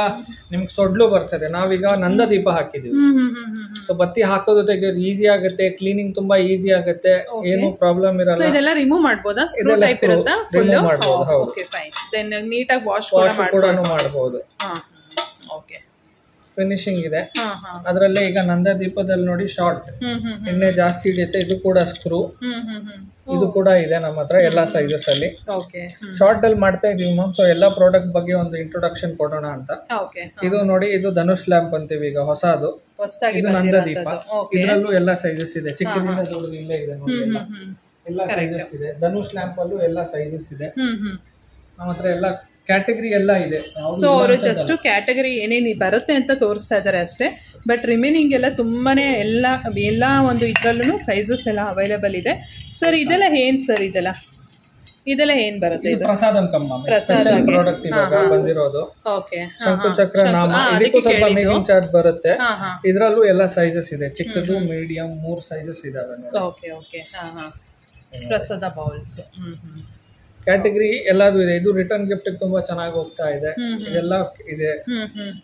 ನಿಮ್ಗೆ ಸೊಡ್ಲು ಬರ್ತದೆ, ನಾವೀಗ ನಂದ ದೀಪ ಹಾಕಿದೀವಿ. ಸೊ ಬತ್ತಿ ಹಾಕೋದು ತೆಗೆಯೋದು ಈಸಿ ಆಗುತ್ತೆ, ಕ್ಲೀನಿಂಗ್ ತುಂಬಾ ಈಸಿ ಆಗುತ್ತೆ, ಏನು ಪ್ರಾಬ್ಲಮ್ ಇರಲ್ಲ. ಇದೆಲ್ಲ ರಿಮೂವ್ ಮಾಡಬಹುದಾ? ಸ್ಕ್ರೂ ಟೈಪ್ ಇರುತ್ತಾ? ರಿಮೂವ್ ಮಾಡಬಹುದು. ಹೌದು, ಓಕೆ ಫೈನ್. ದೆನ್ ನೀಟಾಗಿ ವಾಶ್ ಕೂಡ ಮಾಡಬಹುದು. ಓಕೆ, ಫಿನಿಶಿಂಗ್ ಇದೆ ಅದರಲ್ಲೇ. ಈಗ ನಂದ ದೀಪದಲ್ಲಿ ನೋಡಿ ಶಾರ್ಟ್ ಎಣ್ಣೆ ಜಾಸ್ತಿ ಹಿಡಿಯುತ್ತೆ, ಇದು ಕೂಡ ಸ್ಕ್ರೂ, ಇದು ಕೂಡ ಇದೆ ನಮ್ಮ ಹತ್ರ ಎಲ್ಲ ಸೈಜಸ್ ಅಲ್ಲಿ. ಶಾರ್ಟ್ ಅಲ್ಲಿ ಮಾಡ್ತಾ ಇದೀವಿ ಮ್ಯಾಮ್. ಸೊ ಎಲ್ಲಾ ಪ್ರಾಡಕ್ಟ್ ಬಗ್ಗೆ ಒಂದು ಇಂಟ್ರೊಡಕ್ಷನ್ ಕೊಡೋಣ ಅಂತ. ಇದು ನೋಡಿ, ಇದು ಧನುಷ್ ಲ್ಯಾಂಪ್ ಅಂತೀವಿ ಈಗ ಹೊಸದು. ಇದು ನಂದ ದೀಪ, ಇದರಲ್ಲೂ ಎಲ್ಲ ಸೈಜಸ್ ಇದೆ, ಚಿಕ್ಕದಿಂದ ದೊಡ್ಡದು ಇಲ್ಲೇ ಇದೆ ನೋಡಿ. ಎಲ್ಲ ಸೈಜಸ್ ಇದೆ. ಧನುಷ್ ಲ್ಯಾಂಪ್ ಅಲ್ಲೂ ಎಲ್ಲ ಸೈಜಸ್ ಇದೆ ನಮ್ಮ ಹತ್ರ. ಎಲ್ಲ ಕ್ಯಾಟಗರಿ ಎಲ್ಲ ಇದೆ. ಸೊ ಅವರು ಜಸ್ಟ್ ಕ್ಯಾಟಗರಿ ಏನೇನು ಬರುತ್ತೆ ಅಂತ ತೋರಿಸ್ತಾ ಇದ್ದಾರೆ ಅಷ್ಟೇ. ಬಟ್ ರಿಮೈನಿಂಗ್ ಎಲ್ಲ ತುಂಬಾನೇ ಎಲ್ಲ ಒಂದು ಇದ್ರಲ್ಲೂ ಸೈಜಸ್ ಎಲ್ಲ ಅವೈಲೇಬಲ್ ಇದೆ. ಸರ್ ಇದೆಲ್ಲ ಏನ್ ಸರ್? ಇದೆಲ್ಲ ಏನ್ ಬರುತ್ತೆ? ಇದು ಪ್ರಸಾದಂ ಕಮ್ಮ ಸ್ಪೆಷಲ್ ಪ್ರಾಡಕ್ಟ್ ಇವಾಗ ಬಂದಿರೋದು. ಓಕೆ, ಶಂಕು ಚಕ್ರ ನಾಮ, ಇದಕ್ಕೂ ಸ್ವಲ್ಪ ಮೇಕಿಂಗ್ ಚಾರ್ಜ್ ಬರುತ್ತೆ. ಇದರಲ್ಲೂ ಎಲ್ಲ ಸೈಜಸ್ ಇದೆ, ಚಿಕ್ಕದು, ಮೀಡಿಯಂ, 3 ಸೈಜಸ್ ಇದಾವೆ. ಓಕೆ ಓಕೆ, ಪ್ರಸಾದ ಬೌಲ್ಸ್ ಕ್ಯಾಟಗರಿ ಎಲ್ಲದೂ ಇದೆ. ಇದು ರಿಟರ್ನ್ ಗಿಫ್ಟ್ ತುಂಬಾ ಚೆನ್ನಾಗಿ ಹೋಗ್ತಾ ಇದೆ. ಇದೆಲ್ಲ ಇದೆ.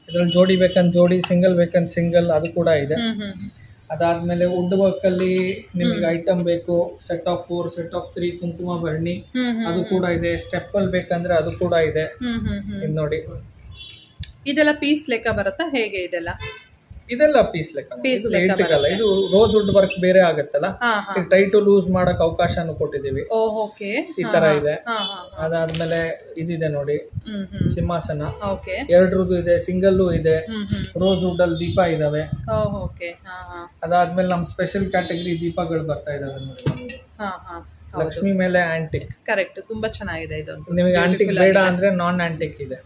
ಇದ್ರಲ್ಲಿ ಜೋಡಿ ಬೇಕಂತ ಜೋಡಿ, ಸಿಂಗಲ್ ಬೇಕಂತ ಸಿಂಗಲ್, ಅದು ಕೂಡ ಇದೆ. ಅದಾದ್ಮೇಲೆ ವುಡ್ ವರ್ಕ್ ಅಲ್ಲಿ ನಿಮಗೆ ಐಟಮ್ ಬೇಕು, ಸೆಟ್ ಆಫ್ 4, ಸೆಟ್ ಆಫ್ 3 ಕುಂಕುಮ ಭರಣಿ, ಅದು ಕೂಡ ಇದೆ. ಸ್ಟೆಪ್ ಅಲ್ಲಿ ಬೇಕಂದ್ರೆ ಅದು ಕೂಡ ಇದೆ. ಇದು ನೋಡಿ, ಇದೆಲ್ಲ ಪೀಸ್ ಲೆಕ್ಕ ಬರುತ್ತಾ ಹೇಗೆ? ಇದೆಲ್ಲ ಪೀಸ್ ಲೆಕ್ಕ. ಇದು ರೋಸ್ ವುಡ್ ವರ್ಕ್ ಬೇರೆ ಆಗುತ್ತಲ್ಲ, ಟೈಟ್ ಲೂಸ್ ಮಾಡಕ್ ಅವಕಾಶನು ಕೊಟ್ಟಿದೀವಿ. ಈ ತರ ಇದೆ. ಅದಾದ್ಮೇಲೆ ಇದಿದೆ ನೋಡಿ, ಸಿಂಹಾಸನ, 2 ಇದೆ, ಸಿಂಗಲ್ ಇದೆ. ರೋಸ್ ವುಡ್ ಅಲ್ಲಿ ದೀಪ ಇದಾವೆ. ಅದಾದ್ಮೇಲೆ ನಮ್ ಸ್ಪೆಷಲ್ ಕ್ಯಾಟಗರಿ ದೀಪಗಳು ಬರ್ತಾ ಇದಾವೆ ನೋಡಿ. ಲಕ್ಷ್ಮಿ ಮೇಲೆ ಆಂಟಿಕ್. ಕರೆಕ್ಟ್, ತುಂಬಾ ಚೆನ್ನಾಗಿದೆ ಇದು. ನಿಮಗೆ ಆಂಟಿಕ್ ಬೇಡ ಅಂದ್ರೆ ನಾನ್ ಆಂಟಿಕ್ ಇದೆ.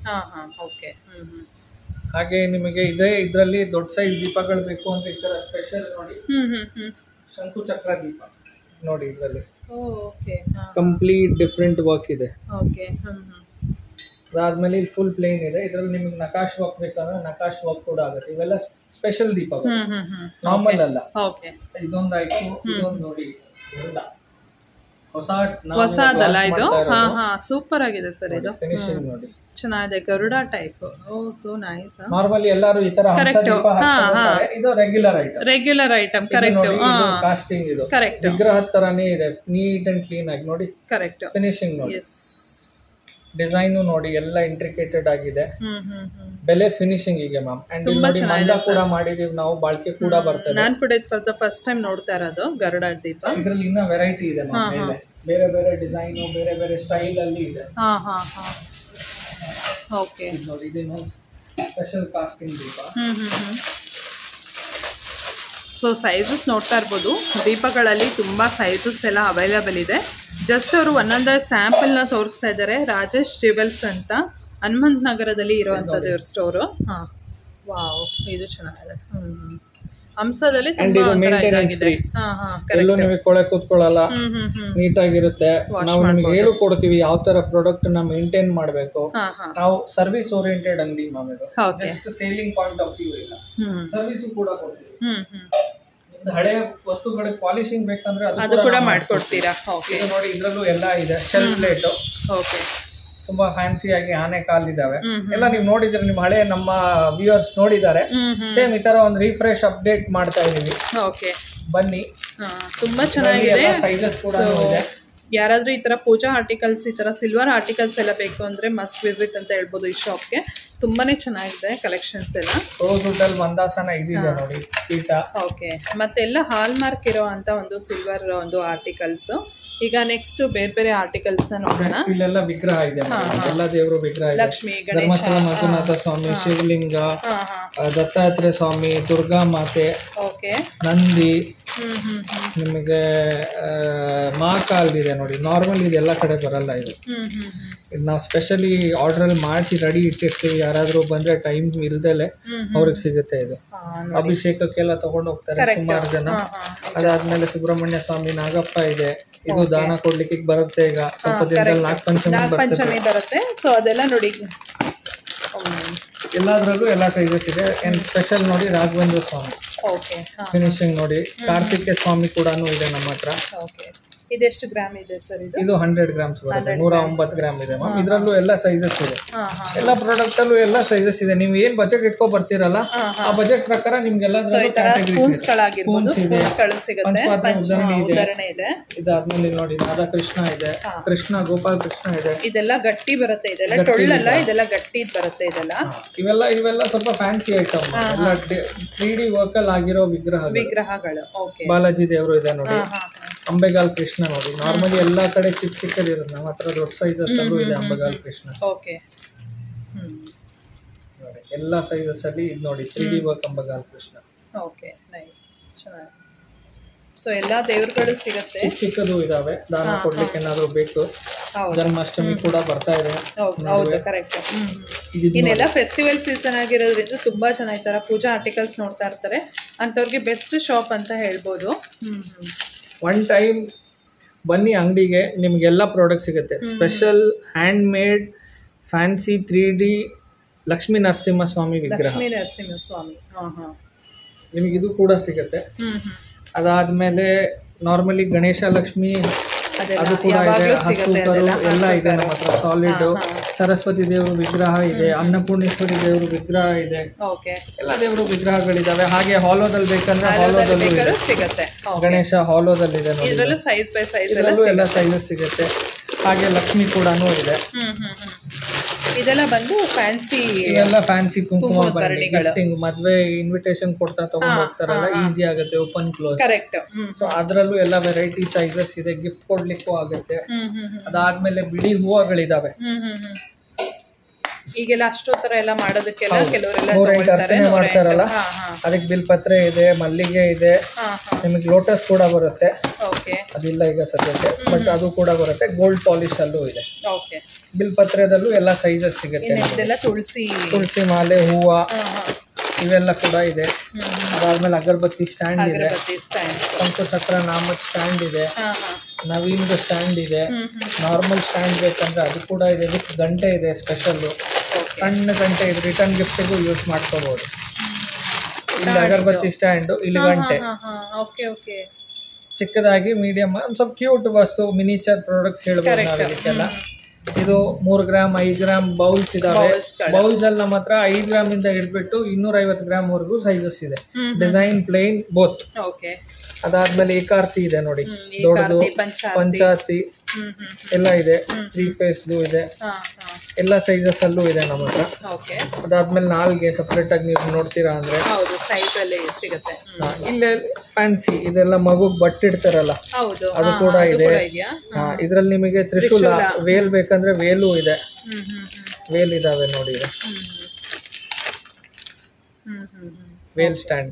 ಹಾಗೆ ನಿಮಗೆ ಇದರಲ್ಲಿ ದೊಡ್ಡ ಸೈಜ್ ದೀಪಗಳು ಬೇಕು ಅಂತ ಈ ತರ ಸ್ಪೆಷಲ್ ನೋಡಿ, ಶಂಕು ಚಕ್ರ ದೀಪ ನೋಡಿ. ಇದರಲ್ಲಿ ಕಂಪ್ಲೀಟ್ ಡಿಫ್ರೆಂಟ್ ವರ್ಕ್ ಇದೆ. ಅದಾದ್ಮೇಲೆ ಇಲ್ಲಿ ಫುಲ್ ಪ್ಲೇನ್ ಇದೆ. ಇದ್ರಲ್ಲಿ ನಿಮಗೆ ನಕಾಶ್ ವರ್ಕ್ ಬೇಕಂದ್ರೆ ನಕಾಶ್ ವರ್ಕ್ ಕೂಡ ಆಗುತ್ತೆ. ಇವೆಲ್ಲ ಸ್ಪೆಷಲ್ ದೀಪಗಳು, ನಾರ್ಮಲ್ ಅಲ್ಲ. ಇದೊಂದಾಯ್ತು, ಇದೊಂದು ನೋಡಿ ಹೊಸದಲ್ಲ ಇದು. ಸೂಪರ್ ಆಗಿದೆ ಸರ್ ಇದು. ಫಿನಿಶಿಂಗ್ ನೋಡಿ ಚೆನ್ನಾಗಿದೆ, Garuda type. So nice. Normally ಎಲ್ಲರೂ ಈ ತರ ಇದು ರೆಗ್ಯುಲರ್ ಐಟಮ್. ಕರೆಕ್ಟ್. ಕಾಸ್ಟಿಂಗ್ ಇದು ಕರೆಕ್ಟ್ ವಿಗ್ರಹದ ತರಾನೇ ಇದೆ, ನೀಟ್ ಅಂಡ್ ಕ್ಲೀನ್ ಆಗಿ ನೋಡಿ. ಕರೆಕ್ಟ್. ಫಿನಿಶಿಂಗ್ ನೋಡಿ, ಡಿಸೈನ್ ನೋಡಿ, ಎಲ್ಲ ಇಂಟ್ರಿಕೇಟೆಡ್ ಆಗಿದೆ. ಬೆಲೆ ಫಿನಿಶಿಂಗ್ ಈಗ ಮ್ಯಾಮ್. ಅಂಡ್ ನೋಡಿ ಮಂದ ಕೂಡ ಮಾಡಿದೀವಿ ನಾವು, ಬಾಳ್ಕೆ ಕೂಡ ಬರ್ತದೆ. ನಾನು ಕೂಡ ಫಾರ್ ದ ಫಸ್ಟ್ ಟೈಮ್ ನೋಡ್ತಾ ಇರೋದು ಗರುಡ ದೀಪ. ಇದರಲ್ಲಿ ಇನ್ನ ವೆರೈಟಿ ಇದೆ ಮ್ಯಾಮ್, ಬೇರೆ ಬೇರೆ ಡಿಸೈನ್, ಬೇರೆ ಬೇರೆ ಸ್ಟೈಲ್ ಅಲ್ಲಿ ಇದೆ. ಓಕೆ ನೋಡಿ, ಇದು ಸ್ಪೆಷಲ್ ಕಾಸ್ಟಿಂಗ್ ದೀಪ. ಸೊ ಸೈಜಸ್ ನೋಡ್ತಾ ಇರ್ಬೋದು, ದೀಪಗಳಲ್ಲಿ ತುಂಬ ಸೈಜಸ್ ಎಲ್ಲ ಅವೈಲೇಬಲ್ ಇದೆ. ಜಸ್ಟ್ ಅವರು ಒಂದೊಂದು ಸ್ಯಾಂಪಲ್ನ ತೋರಿಸ್ತಾ ಇದ್ದಾರೆ. ರಾಜೇಶ್ ಜ್ಯುವೆಲ್ಸ್ ಅಂತ ಹನುಮಂತ ನಗರದಲ್ಲಿ ಇರುವಂಥದ್ದು ಇವ್ರ ಸ್ಟೋರು. ವಾವ್, ಇದು ಚೆನ್ನಾಗಿದೆ. ಹಂಸದಲ್ಲಿ ಎಲ್ಲೂ ನಿಮಗೆ ಕೊಳೆ ಕೂತ್ಕೊಳ್ಳಲ್ಲ, ನೀಟಾಗಿರುತ್ತೆ. ನಾವು ನಿಮಗೆ ಹೇಳು ಕೊಡ್ತೀವಿ ಯಾವ ತರ ಪ್ರಾಡಕ್ಟ್ ನ ಮೇಂಟೈನ್ ಮಾಡಬೇಕು. ನಾವು ಸರ್ವಿಸ್ ಓರಿಯೆಂಟೆಡ್ ಅಂಗಡಿ ಮ್ಯಾಮ್. ಇದು just selling point of view ಇಲ್ಲ, ಸರ್ವಿಸ್ ಕೂಡ ಕೊಡ್ತೀವಿ. ಹಳೆ ವಸ್ತುಗಳಿಗೆ ಪಾಲಿಶಿಂಗ್ ಬೇಕಂದ್ರೆ ಅದು ಕೂಡ ಮಾಡ್ಕೊಡ್ತೀರಾ? ನೋಡಿ, ಇದ್ರಲ್ಲೂ ಎಲ್ಲ ಇದೆ. ಶೆಲ್ಫ್ ಪ್ಲೇಟ್ ತುಂಬಾ ಫ್ಯಾನ್ಸಿ ಆಗಿ ಆನೆ ಕಾಲಿದಾವೆ ಎಲ್ಲ ನೀವು ನೋಡಿದ್ರೆ, ನಿಮ್ ಹಳೆ ನಮ್ಮ ವ್ಯೂವರ್ಸ್ ನೋಡಿದ್ದಾರೆ. ಸೇಮ್ ಈ ತರ ಒಂದು ರಿಫ್ರೆಶ್ ಅಪ್ಡೇಟ್ ಮಾಡ್ತಾ ಇದೀವಿ. ಬನ್ನಿ, ತುಂಬಾ ಚೆನ್ನಾಗಿದೆ. ಸೈಜಸ್ ಕೂಡ ಇದೆ. ಯಾರಾದ್ರೂ ಈ ತರ ಪೂಜಾ ಆರ್ಟಿಕಲ್ಸ್, ಈ ತರ ಸಿಲ್ವರ್ ಆರ್ಟಿಕಲ್ಸ್ ಎಲ್ಲ ಬೇಕು ಅಂದ್ರೆ ಮಸ್ಟ್ ವಿಸಿಟ್ ಅಂತ ಹೇಳ್ಬೋದು ಈ ಶಾಪ್ಗೆ. ತುಂಬಾನೇ ಚೆನ್ನಾಗಿದೆ ಕಲೆಕ್ಷನ್ಸ್ ಎಲ್ಲ. ರೋಸ್ ವುಡ್ ಅಲ್ಲಿ ಮಂದಾಸನ ಇದಿದೆ ನೋಡಿ, ಪೀಠ. ಮತ್ತೆಲ್ಲ ಹಾಲ್ ಮಾರ್ಕ್ ಇರೋ ಅಂತ ಒಂದು ಸಿಲ್ವರ್ ಒಂದು ಆರ್ಟಿಕಲ್ಸ್. ಈಗ ನೆಕ್ಸ್ಟ್ ಬೇರೆ ಬೇರೆ ಆರ್ಟಿಕಲ್ಸ್ ನೋಡೋಣ. ಇಲ್ಲೆಲ್ಲ ವಿಗ್ರಹ ಇದೆ, ಎಲ್ಲ ದೇವರು ವಿಗ್ರಹ ಇದೆ. ಲಕ್ಷ್ಮಿ, ಧರ್ಮಸ್ಥಳ ಮಂಜುನಾಥ ಸ್ವಾಮಿ, ಶಿವಲಿಂಗ, ದತ್ತಾತ್ರೇಯ ಸ್ವಾಮಿ, ದುರ್ಗಾ ಮಾತೆ, ನಂದಿ, ನಿಮಗೆ ಮಹಾಕಾಲ್ ಇದೆ ನೋಡಿ. ನಾರ್ಮಲ್ ಇದೆಲ್ಲ ಕಡೆ ಬರಲ್ಲ ಇದು. ನಾವು ಸ್ಪೆಷಲಿ ಆರ್ಡರ್ ಅಲ್ಲಿ ಮಾಡಿ ರೆಡಿ ಇಟ್ಟಿರ್ತೀವಿ. ಯಾರಾದ್ರೂ ಬಂದ್ರೆ ಟೈಮ್ ಇಲ್ದಲೆ ಅವ್ರಿಗೆ ಸಿಗುತ್ತೆ ಇದು. ಅಭಿಷೇಕಕ್ಕೆಲ್ಲ ತಗೊಂಡು ಹೋಗ್ತಾರೆ ಸುಮಾರು ಜನ. ಅದಾದ್ಮೇಲೆ ಸುಬ್ರಹ್ಮಣ್ಯ ಸ್ವಾಮಿ, ನಾಗಪ್ಪ ಇದೆ. ಇದು ದಾನ ಕೊಡ್ಲಿಕ್ಕೆ ಬರುತ್ತೆ. ಈಗ ಸ್ವಲ್ಪ ದಿನದಲ್ಲಿ ನಾಗಪಂಚಮಿ ಬರುತ್ತೆ. ಸೊ ಅದೆಲ್ಲ ನೋಡಿ, ಎಲ್ಲದ್ರಲ್ಲೂ ಎಲ್ಲ ಸೈಜಸ್ ಇದೆ. ಸ್ಪೆಷಲ್ ನೋಡಿ ರಾಘವೇಂದ್ರ ಸ್ವಾಮಿ. ಓಕೆ. ಫಿನಿಶಿಂಗ್ ನೋಡಿ. ಕಾರ್ತಿಕ ಸ್ವಾಮಿ ಕೂಡ ಇದೆ ನಮ್ಮ ಹತ್ರ. ಓಕೆ. ಇದೆಷ್ಟು ಗ್ರಾಮ್ ಇದೆ ಸರ್ ಇದು? ಇದು 100 ಗ್ರಾಮ್ಸ್ ಬರುತ್ತೆ. 109 ಗ್ರಾಮ್ ಇದೆ ಮ್ಯಾಮ್. ಇದರಲ್ಲೂ ಎಲ್ಲ ಸೈಜಸ್ ಇದೆ. ಎಲ್ಲ ಪ್ರಾಡಕ್ಟ್ ಅಲ್ಲೂ ಎಲ್ಲ ಸೈಜಸ್ ಇದೆ. ನೀವು ಏನ್ ಬಜೆಟ್ ಇಟ್ಕೊ ಬರ್ತೀರಲ್ಲ ಆ ಬಜೆಟ್ ಪ್ರಕಾರ ನಿಮ್ಗೆಲ್ಲ ಉದಾಹರಣೆ ಇದೆ. ಇದಾದ್ಮೇಲೆ ನೋಡಿ ರಾಧಾಕೃಷ್ಣ ಇದೆ, ಕೃಷ್ಣ ಗೋಪಾಲ್ ಕೃಷ್ಣ ಇದೆ. ಇದೆಲ್ಲ ಗಟ್ಟಿ ಬರುತ್ತೆ, ಇದೆಲ್ಲ ಟೊಳ್ಳಲ್ಲ, ಇದೆಲ್ಲ ಗಟ್ಟಿ ಬರುತ್ತೆ. ಇವೆಲ್ಲ ಸ್ವಲ್ಪ ಫ್ಯಾನ್ಸಿ ಐಟಮ್. ಎಲ್ಲ 3D ವರ್ಕ್ ಅಲ್ಲಿ ಆಗಿರೋ ವಿಗ್ರಹಗಳು. ಬಾಲಾಜಿ ದೇವರು ಇದೆ ನೋಡಿ. ಅಂಬೆಗಾಲ್ ಕೃಷ್ಣ ನೋಡಿ. ನಾರ್ಮಲಿ ಎಲ್ಲಾ ಕಡೆ ಚಿಕ್ಕದಿರುತ್ತೆ, ನಮ್ಮ ಹತ್ರ ದೊಡ್ಡ ಸೈಜಸ್ ಅಲ್ಲೂ ಇದೆ ಅಂಬೆಗಾಲ್ ಕೃಷ್ಣ. ಓಕೆ. ನೋಡಿ ಎಲ್ಲಾ ಸೈಜಸ್ ಅಲ್ಲಿ ಇದು ನೋಡಿ 3D ವರ್ಕ್ ಅಂಬೆಗಾಲ್ ಕೃಷ್ಣ. ಓಕೆ, ನೈಸ್, ಚೆನ್ನಾಗಿ. ಸೊ ಎಲ್ಲಾ ದೇವರುಗಳು ಸಿಗುತ್ತೆ. ಚಿಕ್ಕದು ಇದಾವೆ, ದಾನ ಕೊಡ್ಲಿಕ್ಕೆ ಏನಾದ್ರು ಬೇಕು. ಜನ್ಮಾಷ್ಟಮಿ ಕೂಡ ಬರ್ತಾ ಇದೆ. ಹೌದು, ಕರೆಕ್ಟ್. ಇನ್ನೆಲ್ಲ ಫೆಸ್ಟಿವಲ್ ಸೀಸನ್ ಆಗಿರೋದ್ರಿಂದ ತುಂಬಾ ಜನ ಈ ತರ ಪೂಜಾ ಆರ್ಟಿಕಲ್ಸ್ ನೋಡ್ತಾ ಇರ್ತಾರೆ. ಅಂತವ್ರಿಗೆ ಬೆಸ್ಟ್ ಶಾಪ್ ಅಂತ ಹೇಳ್ಬೋದು. ಒನ್ ಟೈಮ್ ಬನ್ನಿ ಅಂಗಡಿಗೆ, ನಿಮಗೆಲ್ಲ ಪ್ರಾಡಕ್ಟ್ ಸಿಗುತ್ತೆ. Special hand made fancy 3D Lakshmi Narasimhaswamy ವಿಗ್ರಹ. ನಿಮಗೆ ಇದು ಕೂಡ ಸಿಗುತ್ತೆ. ಅದಾದ್ಮೇಲೆ ನಾರ್ಮಲಿ ಗಣೇಶ ಲಕ್ಷ್ಮಿ ಅದು ಕೂಡ ಇದೆ. ಹಸ್ತೂಕರು ಎಲ್ಲ ಇದೆ ನಮ್ಮ ಹತ್ರ. ಸಾಲಿಡ್ ಸರಸ್ವತಿ ದೇವರು ವಿಗ್ರಹ ಇದೆ, ಅನ್ನಪೂರ್ಣೇಶ್ವರಿ ದೇವರು ವಿಗ್ರಹ ಇದೆ, ಎಲ್ಲ ದೇವರು ವಿಗ್ರಹಗಳಿದಾವೆ. ಹಾಗೆ ಹಾಲೋದಲ್ಲಿ ಬೇಕಂದ್ರೆ ಹಾಲೋದಲ್ಲೂ ಸಿಗುತ್ತೆ. ಗಣೇಶ ಹಾಲೋದಲ್ಲಿ ಇದೆ ನೋಡಿ. ಇದರಲ್ಲೂ ಎಲ್ಲ ಸೈಜಸ್ ಸಿಗುತ್ತೆ. ಹಾಗೆ ಲಕ್ಷ್ಮಿ ಕೂಡ ಇದೆ. ಇದೆಲ್ಲ ಬಂದು ಫ್ಯಾನ್ಸಿ, ಇವೆಲ್ಲ ಫ್ಯಾನ್ಸಿ ಕುಂಕುಮ ಭರಣಿ, ಗಿಫ್ಟಿಂಗ್, ಮದ್ವೆ ಇನ್ವಿಟೇಷನ್ ಕೊಡ್ತಾ ತಗೊಂಡ್ ಹೋಗ್ತಾರಲ್ಲ, ಈಸಿ ಆಗುತ್ತೆ, ಓಪನ್ ಕ್ಲೋಸ್. ಕರೆಕ್ಟ್. ಸೊ ಅದ್ರಲ್ಲೂ ಎಲ್ಲ ವೆರೈಟಿ ಸೈಜಸ್ ಇದೆ, ಗಿಫ್ಟ್ ಕೊಡ್ಲಿಕ್ಕೂ ಆಗುತ್ತೆ. ಅದಾದ್ಮೇಲೆ ಬಿಡಿ ಹೂವಗಳಿದಾವೆ. ಈಗೆಲ್ಲ ಅಷ್ಟೊತ್ತರ ಎಲ್ಲ ಮಾಡೋದಕ್ಕೆಲ್ಲ ಕೆಲವರೆಲ್ಲ ಅರ್ಚನೆ ಮಾಡ್ತಾರಲ್ಲ, ಅದಕ್ಕೆ ಬಿಲ್ಪತ್ರೆ ಇದೆ, ಮಲ್ಲಿಗೆ ಇದೆ, ನಿಮಗೆ ಲೋಟಸ್ ಕೂಡ ಬರುತ್ತೆ. ಅದಿಲ್ಲ ಈಗ ಸದ್ಯಕ್ಕೆ, ಬಟ್ ಅದು ಕೂಡ ಬರುತ್ತೆ. ಗೋಲ್ಡ್ ಪಾಲಿಶ್ ಅಲ್ಲೂ ಇದೆ. ಬಿಲ್ಪತ್ರೆದಲ್ಲೂ ಎಲ್ಲ ಸೈಜಸ್ ಸಿಗುತ್ತೆ. ತುಳಸಿ ಮಾಲೆ, ಹೂವ ಇವೆಲ್ಲ ಕೂಡ ಇದೆ. ಅದಾದ್ಮೇಲೆ ಅಗರಬತ್ತಿ ಸ್ಟ್ಯಾಂಡ್ ಇದೆ, ಪಂಚಚಕ್ರ ನಾಮದ ಸ್ಟ್ಯಾಂಡ್ ಇದೆ, ನವೀನ್ದು ಸ್ಟ್ಯಾಂಡ್ ಇದೆ. ನಾರ್ಮಲ್ ಸ್ಟ್ಯಾಂಡ್ ಬೇಕಂದ್ರೆ ಅದು ಕೂಡ ಇದೆ. ವಿತ್ ಗಂಟೆ ಇದೆ, ಸ್ಪೆಷಲ್ ಸಣ್ಣ ಗಂಟೆ ಇದೆ, ರಿಟರ್ನ್ ಗಿಫ್ಟಿಗೂ ಯೂಸ್ ಮಾಡ್ಕೋಬಹುದು. ಇಲ್ಲಿ ಅಗರಬತ್ತಿ ಸ್ಟ್ಯಾಂಡ್, ಇಲ್ಲಿ ಗಂಟೆ. ಚಿಕ್ಕದಾಗಿ ಮೀಡಿಯಂ, ಸ್ವಲ್ಪ ಕ್ಯೂಟ್ ವಸ್ತು, ಮಿನಿಚರ್ ಪ್ರಾಡಕ್ಟ್ಸ್ ಹೇಳ್ಬೋದು ನಾವು ಇದಕ್ಕೆಲ್ಲ. ಇದು 3 ಗ್ರಾಮ್ 5 ಗ್ರಾಮ್ ಬೌಲ್ಸ್ ಇದಾವೆ. ಬೌಲ್ಸ್ ಅಲ್ಲಿ ನಮ್ಮ ಹತ್ರ 5 ಗ್ರಾಮ್ ಇಂದ ಹಿಡ್ಬಿಟ್ಟು 250 ಗ್ರಾಮ್ ವರೆಗೂ ಸೈಜಸ್ ಇದೆ. Design plain both. ಅದಾದ್ಮೇಲೆ ಏಕಾರ್ತಿ ಇದೆ ನೋಡಿ, ದೊಡ್ಡದು, ಪಂಚಾರ್ತಿ ಎಲ್ಲ ಇದೆ. 3 ಫೇಸ್ದು ಇದೆ, ಎಲ್ಲ ಸೈಜಸ್ ಅಲ್ಲೂ ಇದೆ ನಮ್ಮ ಹತ್ರ. ಅದಾದ್ಮೇಲೆ ನಾಲ್ಗೆ ಸಪ್ರೇಟ್ ಆಗಿ ನೀವು ನೋಡ್ತೀರಾ ಅಂದ್ರೆ ಇಲ್ಲೇ ಫ್ಯಾನ್ಸಿ ಇದೆಲ್ಲ ಮಗುಗ್ ಬಟ್ಟಿಡ್ತಾರಲ್ಲ ಅದು ಕೂಡ ಇದೆ. ಇದ್ರಲ್ಲಿ ನಿಮಗೆ ತ್ರಿಶೂಲ, ವೇಲ್ ಬೇಕಂದ್ರೆ ವೇಲು ಇದೆ, ವೇಲ್ ಇದಾವೆ ನೋಡಿ. ಇದೆ ವೇಲ್ ಸ್ಟ್ಯಾಂಡ್.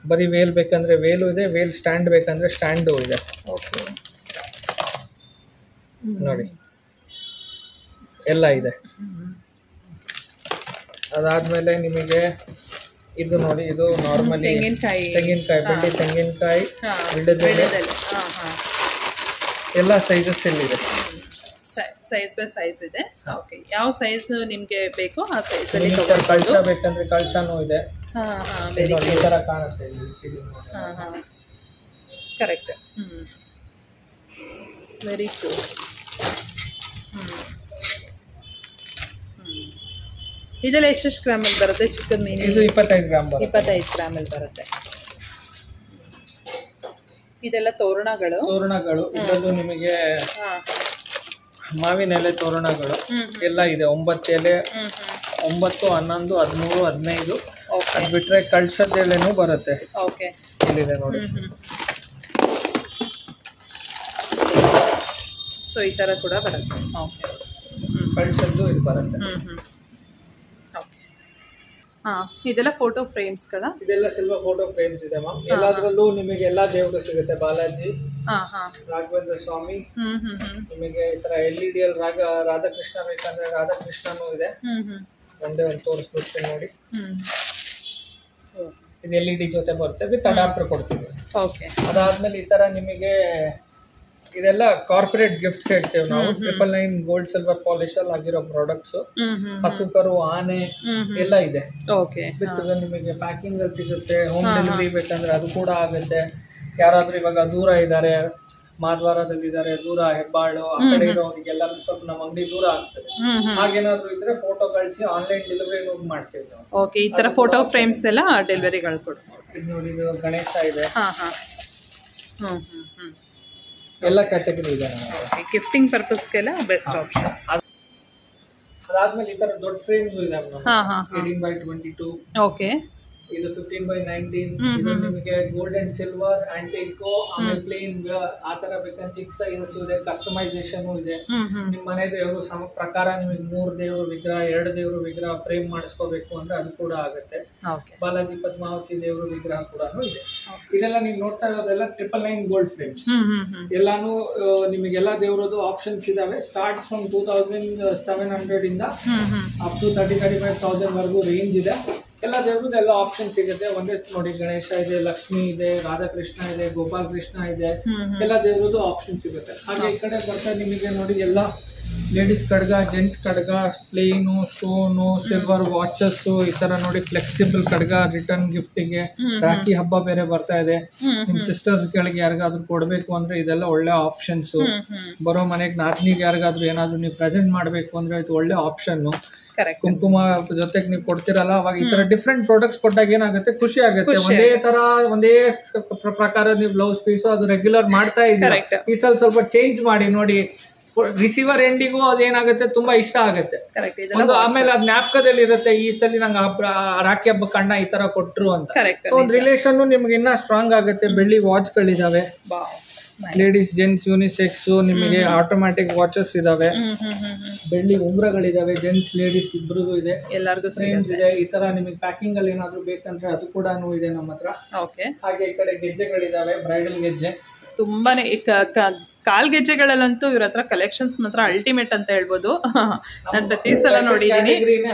ಬರೀ ವೇಲ್ ಬೇಕಂದ್ರೆ ವೇಲು ಇದೆ, ವೇಲ್ ಸ್ಟ್ಯಾಂಡ್ ಬೇಕಂದ್ರೆ ಸ್ಟ್ಯಾಂಡು ಇದೆ ನೋಡಿ, ಎಲ್ಲ ಇದೆ. ಅದಾದ್ಮೇಲೆ ನಿಮಗೆ ಇದು ನೋಡಿ, ಇದು ನಾರ್ಮಲಿ ತೆಂಗಿನಕಾಯಿ, ಬೆಳ್ಳಿ ತೆಂಗಿನಕಾಯಿ, ವಿಳ್ಯದೆಲೆ, ಎಲ್ಲ ಸೈಜಸ್ ಇದೆ. ಸೈಜ್ ಬೈ ಸೈಜ್ ಇದೆ. ಯಾವ ಸೈಜ್ ನಿಮ್ಗೆ ಬೇಕೋ ಆ ಸೈಜ್ ಅಲ್ಲಿ. ಕಳಶ ಬೇಕಂದ್ರೆ ಕಳಶನೂ ಇದೆ. ಈ ತರ ಕಾಣುತ್ತೆ. ಕರೆಕ್ಟ್. Very cool. ಇದೆಲ್ಲ ಎಷ್ಟು ಗ್ರಾಮಲ್ಲಿ ಬರುತ್ತೆ? ಚಿಕನ್ ಮೀನು ಇದು 25 ಗ್ರಾಮ್ ಬರುತ್ತೆ. 25 ಗ್ರಾಮಲ್ಲಿ ಬರುತ್ತೆ. ಇದೆಲ್ಲ ತೋರಣಗಳು. ಇದರಲ್ಲೂ ನಿಮಗೆ ಮಾವಿನ ಎಲೆ ತೋರಣಗಳು ಎಲ್ಲ ಇದೆ. 9 ಎಲೆ, 9, 11, 13, 15. ಅದು ಬಿಟ್ರೆ ಕಳಶದ ಎಲೆನೂ ಬರುತ್ತೆ. ಇಲ್ಲಿದೆ ನೋಡಿ. ಸೊ ಈ ತರ ಕೂಡ ಬರುತ್ತೆ. ಕಳಶದ್ದು ಇದು ಬರುತ್ತೆ. ಇದೆಲ್ಲ ಫೋಟೋ ಫ್ರೇಮ್ಸ್ಗಳ. ಇದೆಲ್ಲ ಸಿಲ್ವರ್ ಫೋಟೋ ಫ್ರೇಮ್ಸ್ ಇದೆ ಮ್ಯಾಮ್. ಎಲ್ಲದರಲ್ಲೂ ನಿಮಗೆ ಎಲ್ಲಾ ದೇವರು ಸಿಗುತ್ತೆ. ಬಾಲಾಜಿ, ರಾಘವೇಂದ್ರ ಸ್ವಾಮಿ, ನಿಮಗೆ ಈ ತರ LED ಅಲ್ಲಿ ರಾಧಾಕೃಷ್ಣ ಬೇಕಂದ್ರೆ ರಾಧಾಕೃಷ್ಣನೂ ಇದೆ. ಒಂದೇ ಒಂದು ತೋರಿಸ್ಬಿಡ್ತೀನಿ ನೋಡಿ. ಇದು LED ಜೊತೆ ಬರುತ್ತೆ, ವಿತ್ ಅಡಾಪ್ಟರ್ ಕೊಡ್ತೀವಿ. ಅದಾದ್ಮೇಲೆ ಈ ತರ ನಿಮಗೆ ಇದೆಲ್ಲ ಕಾರ್ಪೊರೇಟ್ ಗಿಫ್ಟ್ಸ್ ಹೇಳ್ತೇವೆ ನಾವು. 999 ಗೋಲ್ಡ್ ಸಿಲ್ವರ್ ಪಾಲಿಶ್ ಅಲ್ಲಿ ಆಗಿರೋ ಪ್ರಾಡಕ್ಟ್ಸ್. ಹಸುಕರು, ಆನೆ ಎಲ್ಲ ಇದೆ. ವಿತ್ ನಿಮಗೆ ಪ್ಯಾಕಿಂಗ್ ಅಲ್ಲಿ ಸಿಗುತ್ತೆ. ಹೋಮ್ ಡೆಲಿವರಿ ಬೇಕಂದ್ರೆ ಅದು ಕೂಡ ಆಗುತ್ತೆ. ಯಾರಾದ್ರೂ ಇವಾಗ ದೂರ ಇದ್ದಾರೆ, ಮಾಧವಾರದಲ್ಲಿದ್ದಾರೆ, ದೂರ ಹೆಬ್ಬಾಳು ಆ ಕಡೆ ಇರೋರಿಗೆಲ್ಲ ಸ್ವಲ್ಪ ನಮ್ಮ ಅಂಗಡಿ ದೂರ ಆಗ್ತದೆ. ಹಾಗೇನಾದ್ರು ಇದ್ರೆ ಫೋಟೋ ಕಳಿಸಿ ಆನ್ಲೈನ್ ಡೆಲಿವರಿ ಮಾಡ್ತೀವಿ ನಾವು. ಈ ತರ ಫೋಟೋ ಫ್ರೇಮ್ಸ್ ಎಲ್ಲ ಡೆಲಿವರಿಗಳು ಕೊಡ್ತೀವಿ. ನೋಡಿ, ಇದು ಗಣೇಶ ಇದೆ. ಎಲ್ಲ ಕ್ಯಾಟಗರಿ ಇದೆ. ಗಿಫ್ಟಿಂಗ್ ಪರ್ಪಸ್ಗೆಲ್ಲ ಬೆಸ್ಟ್ ಆಪ್ಷನ್. ಅದಾದ್ಮೇಲೆ ಈ ತರ ದೊಡ್ಡ ಫ್ರೇಮ್ಸ್ ಇದೆ 18x22. ಓಕೆ. ಇದು 15x19. ಇದು ನಿಮಗೆ ಗೋಲ್ಡ್ ಅಂಡ್ ಸಿಲ್ವರ್, ಆಂಟಿಕೋ, ಆಮೇಲೆ ಪ್ಲೇನ್ ಆ ತರ ಬೇಕಂದ್ರೆ ಚಿಕ್ಕ ಸೈಜಸ್ ಇದೆ. ಕಸ್ಟಮೈಸೇಷನ್ ಇದೆ. ನಿಮ್ ಮನೆ ದೇವರು ಪ್ರಕಾರ ನಿಮಗೆ 3 ದೇವರು ವಿಗ್ರಹ, 2 ದೇವರು ವಿಗ್ರಹ ಫ್ರೇಮ್ ಮಾಡಿಸ್ಕೋಬೇಕು ಅಂದ್ರೆ ಅದು ಕೂಡ ಆಗುತ್ತೆ. ಬಾಲಾಜಿ ಪದ್ಮಾವತಿ ದೇವರು ವಿಗ್ರಹ ಕೂಡ ಇದೆ. ಇದೆಲ್ಲ ನೀವು ನೋಡ್ತಾ ಇರೋದೆಲ್ಲ 999 ಗೋಲ್ಡ್ ಫ್ರೇಮ್ಸ್. ಎಲ್ಲಾನು ನಿಮಗೆಲ್ಲ ದೇವರದ್ದು ಆಪ್ಷನ್ಸ್ ಇದಾವೆ. ಸ್ಟಾರ್ಟ್ಸ್ ಫ್ರಮ್ 2700 ಇಂದ ಅಪ್ ಟು 30,000-35,000 ವರೆಗೂ ರೇಂಜ್ ಇದೆ. ಎಲ್ಲ ದೇವ್ರದ್ದು ಎಲ್ಲ ಆಪ್ಷನ್ ಸಿಗುತ್ತೆ. ಒಂದೇ ನೋಡಿ, ಗಣೇಶ ಇದೆ, ಲಕ್ಷ್ಮಿ ಇದೆ, ರಾಧಾಕೃಷ್ಣ ಇದೆ, ಗೋಪಾಲ್ ಕೃಷ್ಣ ಇದೆ. ಎಲ್ಲ ದೇವ್ರದ್ದು ಆಪ್ಷನ್ ಸಿಗುತ್ತೆ. ಹಾಗೆ ಈ ಕಡೆ ಬರ್ತಾ ನಿಮಗೆ ನೋಡಿ ಎಲ್ಲ ಲೇಡೀಸ್ ಕಡ್ಗ, ಜೆಂಟ್ಸ್ ಕಡ್ಗ, ಪ್ಲೇನು, ಸ್ಟೋನು, ಸಿಲ್ವರ್ ವಾಚಸ್, ಈ ತರ ನೋಡಿ ಫ್ಲೆಕ್ಸಿಬಲ್ ಕಡ್ಗ ರಿಟರ್ನ್ ಗಿಫ್ಟಿಗೆ. ರಾಖಿ ಹಬ್ಬ ಬೇರೆ ಬರ್ತಾ ಇದೆ. ನಿಮ್ ಸಿಸ್ಟರ್ಸ್ ಗಳಿಗೆ ಯಾರಿಗಾದ್ರೂ ಕೊಡ್ಬೇಕು ಅಂದ್ರೆ ಇದೆಲ್ಲ ಒಳ್ಳೆ ಆಪ್ಷನ್ಸ್. ಬರೋ ಮನೆಗೆ ನಾದ್ನಿಗೆ ಯಾರಿಗಾದ್ರೂ ಏನಾದ್ರು ನೀವು ಪ್ರೆಸೆಂಟ್ ಮಾಡ್ಬೇಕು ಅಂದ್ರೆ ಇದು ಒಳ್ಳೆ ಆಪ್ಷನ್. ಕುಂಕುಮ ಜೊತೆಗೆ ನೀವು ಕೊಡ್ತಿರಲ್ಲ, ಅವಾಗ ಈ ತರ ಡಿಫ್ರೆಂಟ್ ಪ್ರಾಡಕ್ಟ್ಸ್ ಕೊಟ್ಟಾಗ ಏನಾಗುತ್ತೆ, ಖುಷಿ ಆಗುತ್ತೆ. ಒಂದೇ ಪ್ರಕಾರ ನೀವು ಬ್ಲೌಸ್ ಪೀಸ್ ಅದು ರೆಗ್ಯುಲರ್ ಮಾಡ್ತಾ ಇದ್ದೀರಾ, ಈ ಸಲ ಸ್ವಲ್ಪ ಚೇಂಜ್ ಮಾಡಿ ನೋಡಿ. ರಿಸೀವರ್ ಎಂಡಿಗೂ ಅದೇನಾಗುತ್ತೆ, ತುಂಬಾ ಇಷ್ಟ ಆಗುತ್ತೆ. ಆಮೇಲೆ ಅದ್ ಜ್ಞಾಪಕದಲ್ಲಿ ಇರುತ್ತೆ, ಈ ಸಲ ನಂಗೆ ರಾಖಿ ಹಬ್ಬ ಕಣ್ಣ ಈ ತರ ಕೊಟ್ರು ಅಂತ. ಒಂದು ರಿಲೇಷನ್ ನಿಮ್ಗೆ ಇನ್ನ ಸ್ಟ್ರಾಂಗ್ ಆಗುತ್ತೆ. ಬೆಳ್ಳಿ ವಾಚ್ ಗಳಿದಾವೆ, ಲೇಡೀಸ್ ಜೆಂಟ್ಸ್ ಯೂನಿಸೆಕ್ಸ್. ನಿಮಗೆ ಆಟೋಮ್ಯಾಟಿಕ್ ವಾಚಸ್ ಇದಾವೆ, ಬೆಳ್ಳಿ ಉಂಗುರಗಳಿದಾವೆ, ಜೆಂಟ್ಸ್ ಲೇಡೀಸ್ ಇಬ್ರು ಇದೆ. ಎಲ್ಲರಿಗೂ ಫ್ರೇಮ್ಸ್ ಇದೆ. ಈ ತರ ನಿಮಗೆ ಪ್ಯಾಕಿಂಗ್ ಅಲ್ಲಿ ಏನಾದ್ರು ಬೇಕಂದ್ರೆ ಅದು ಕೂಡ ಇದೆ ನಮ್ಮ ಹತ್ರ. ಹಾಗೆ ಈ ಕಡೆ ಗೆಜ್ಜೆಗಳಿದಾವೆ, ಬ್ರೈಡಲ್ ಗೆಜ್ಜೆ. ತುಂಬಾನೇ ಕಾಲ್ ಗೆಜ್ಜೆಗಳಲ್ಲಂತೂ ಇವ್ರ ಹತ್ರ ಕಲೆಕ್ಷನ್ಸ್ ಮಾತ್ರ ಅಲ್ಟಿಮೇಟ್ ಅಂತ ಹೇಳ್ಬೋದು. ನಾನು ಪ್ರತಿ ಸಲ ನೋಡಿದೀನಿ